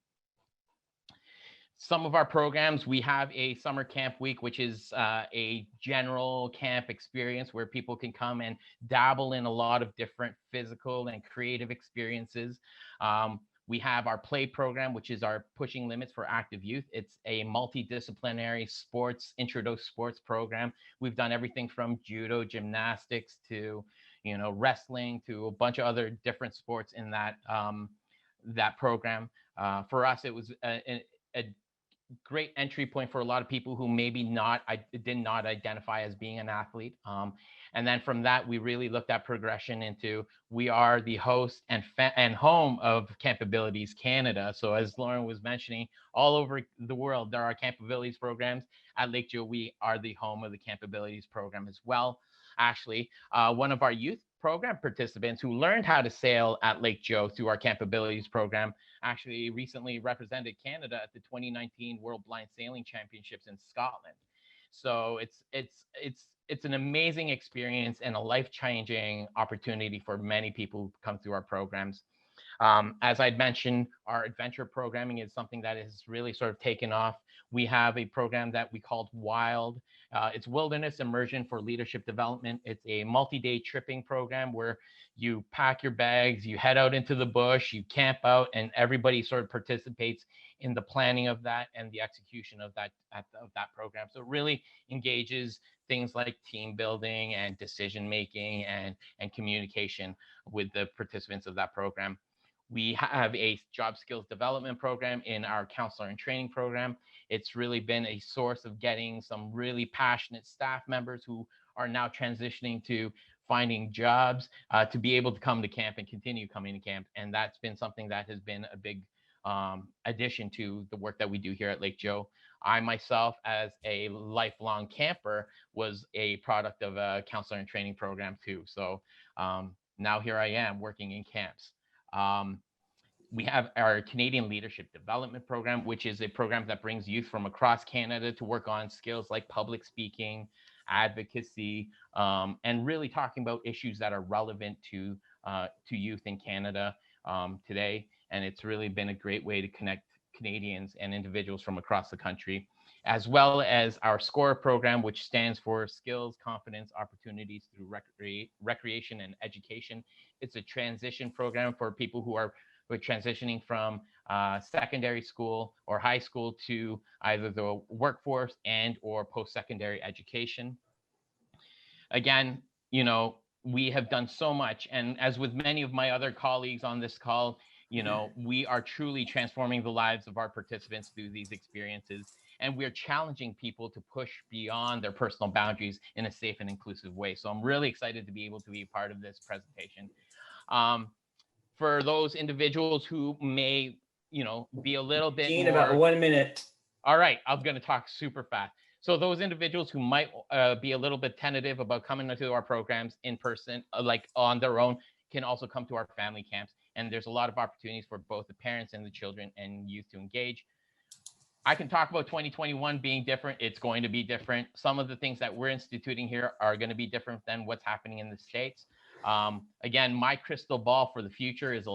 Some of our programs, we have a summer camp week, which is a general camp experience where people can come and dabble in a lot of different physical and creative experiences. We have our play program, which is our pushing limits for active youth. It's a multidisciplinary intro to sports program. We've done everything from judo, gymnastics to, wrestling to a bunch of other different sports in that program. For us, it was a great entry point for a lot of people who maybe did not identify as being an athlete. And then from that, we really looked at progression into, we are the host and home of Campabilities Canada. So as Lauren was mentioning, all over the world, there are Campabilities programs. At Lake Joe, we are the home of the Campabilities program as well. Actually, one of our youth program participants who learned how to sail at Lake Joe through our Campabilities program actually recently represented Canada at the 2019 World Blind Sailing Championships in Scotland. So it's an amazing experience and a life-changing opportunity for many people who come through our programs. As I'd mentioned, our adventure programming is something that has really sort of taken off. We have a program that we called WILD. It's Wilderness Immersion for Leadership Development. It's a multi-day tripping program where you pack your bags, you head out into the bush, you camp out, and everybody sort of participates in the planning of that and the execution of that program. So it really engages things like team building and decision making and communication with the participants of that program. We have a job skills development program in our counselor and training program. It's really been a source of getting some really passionate staff members who are now transitioning to finding jobs, to be able to come to camp and continue coming to camp. And that's been something that has been a big addition to the work that we do here at Lake Joe. I myself, as a lifelong camper, was a product of a counselor and training program too. So now here I am working in camps. We have our Canadian Leadership Development Program, which is a program that brings youth from across Canada to work on skills like public speaking, advocacy, and really talking about issues that are relevant to youth in Canada today. And it's really been a great way to connect Canadians and individuals from across the country, as well as our SCORE program, which stands for Skills, Confidence, Opportunities through Recreation and Education. It's a transition program for people who are transitioning from secondary school or high school to either the workforce and or post-secondary education. Again, you know, we have done so much. And as with many of my other colleagues on this call, you know, we are truly transforming the lives of our participants through these experiences. And we're challenging people to push beyond their personal boundaries in a safe and inclusive way. So I'm really excited to be able to be a part of this presentation. For those individuals who may, you know, be a little bit Gene, more... about 1 minute. All right, I'm going to talk super fast. So those individuals who might be a little bit tentative about coming into our programs in person, like on their own, can also come to our family camps. And there's a lot of opportunities for both the parents and the children and youth to engage. I can talk about 2021 being different. It's going to be different. Some of the things that we're instituting here are going to be different than what's happening in the States. Again, my crystal ball for the future is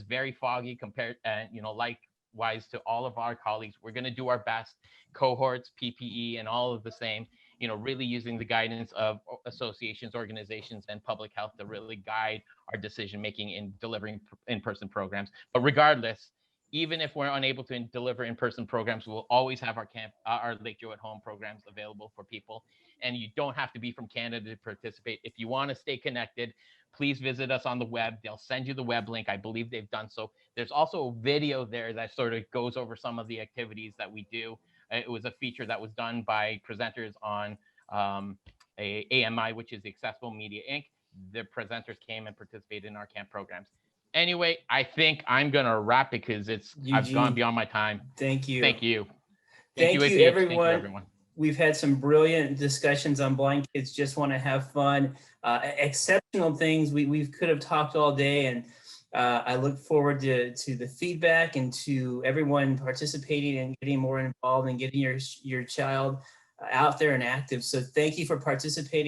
very foggy compared, you know, likewise to all of our colleagues. We're going to do our best, cohorts, PPE, and all of the same, you know, really using the guidance of associations, organizations, and public health to really guide our decision-making in delivering in-person programs. But regardless, even if we're unable to deliver in-person programs, we'll always have our Lake Joe at Home programs available for people. And you don't have to be from Canada to participate. If you want to stay connected, please visit us on the web. They'll send you the web link. I believe they've done so. There's also a video there that sort of goes over some of the activities that we do. It was a feature that was done by presenters on AMI, which is the Accessible Media Inc. The presenters came and participated in our camp programs. Anyway, I think I'm going to wrap because I've gone beyond my time. Thank you. Thank you. Thank you, APH. everyone. Thank you, everyone. We've had some brilliant discussions on Blind Kids Just Want to Have Fun. Exceptional things. We could have talked all day, and I look forward to the feedback and to everyone participating and getting more involved and getting your child out there and active. So thank you for participating.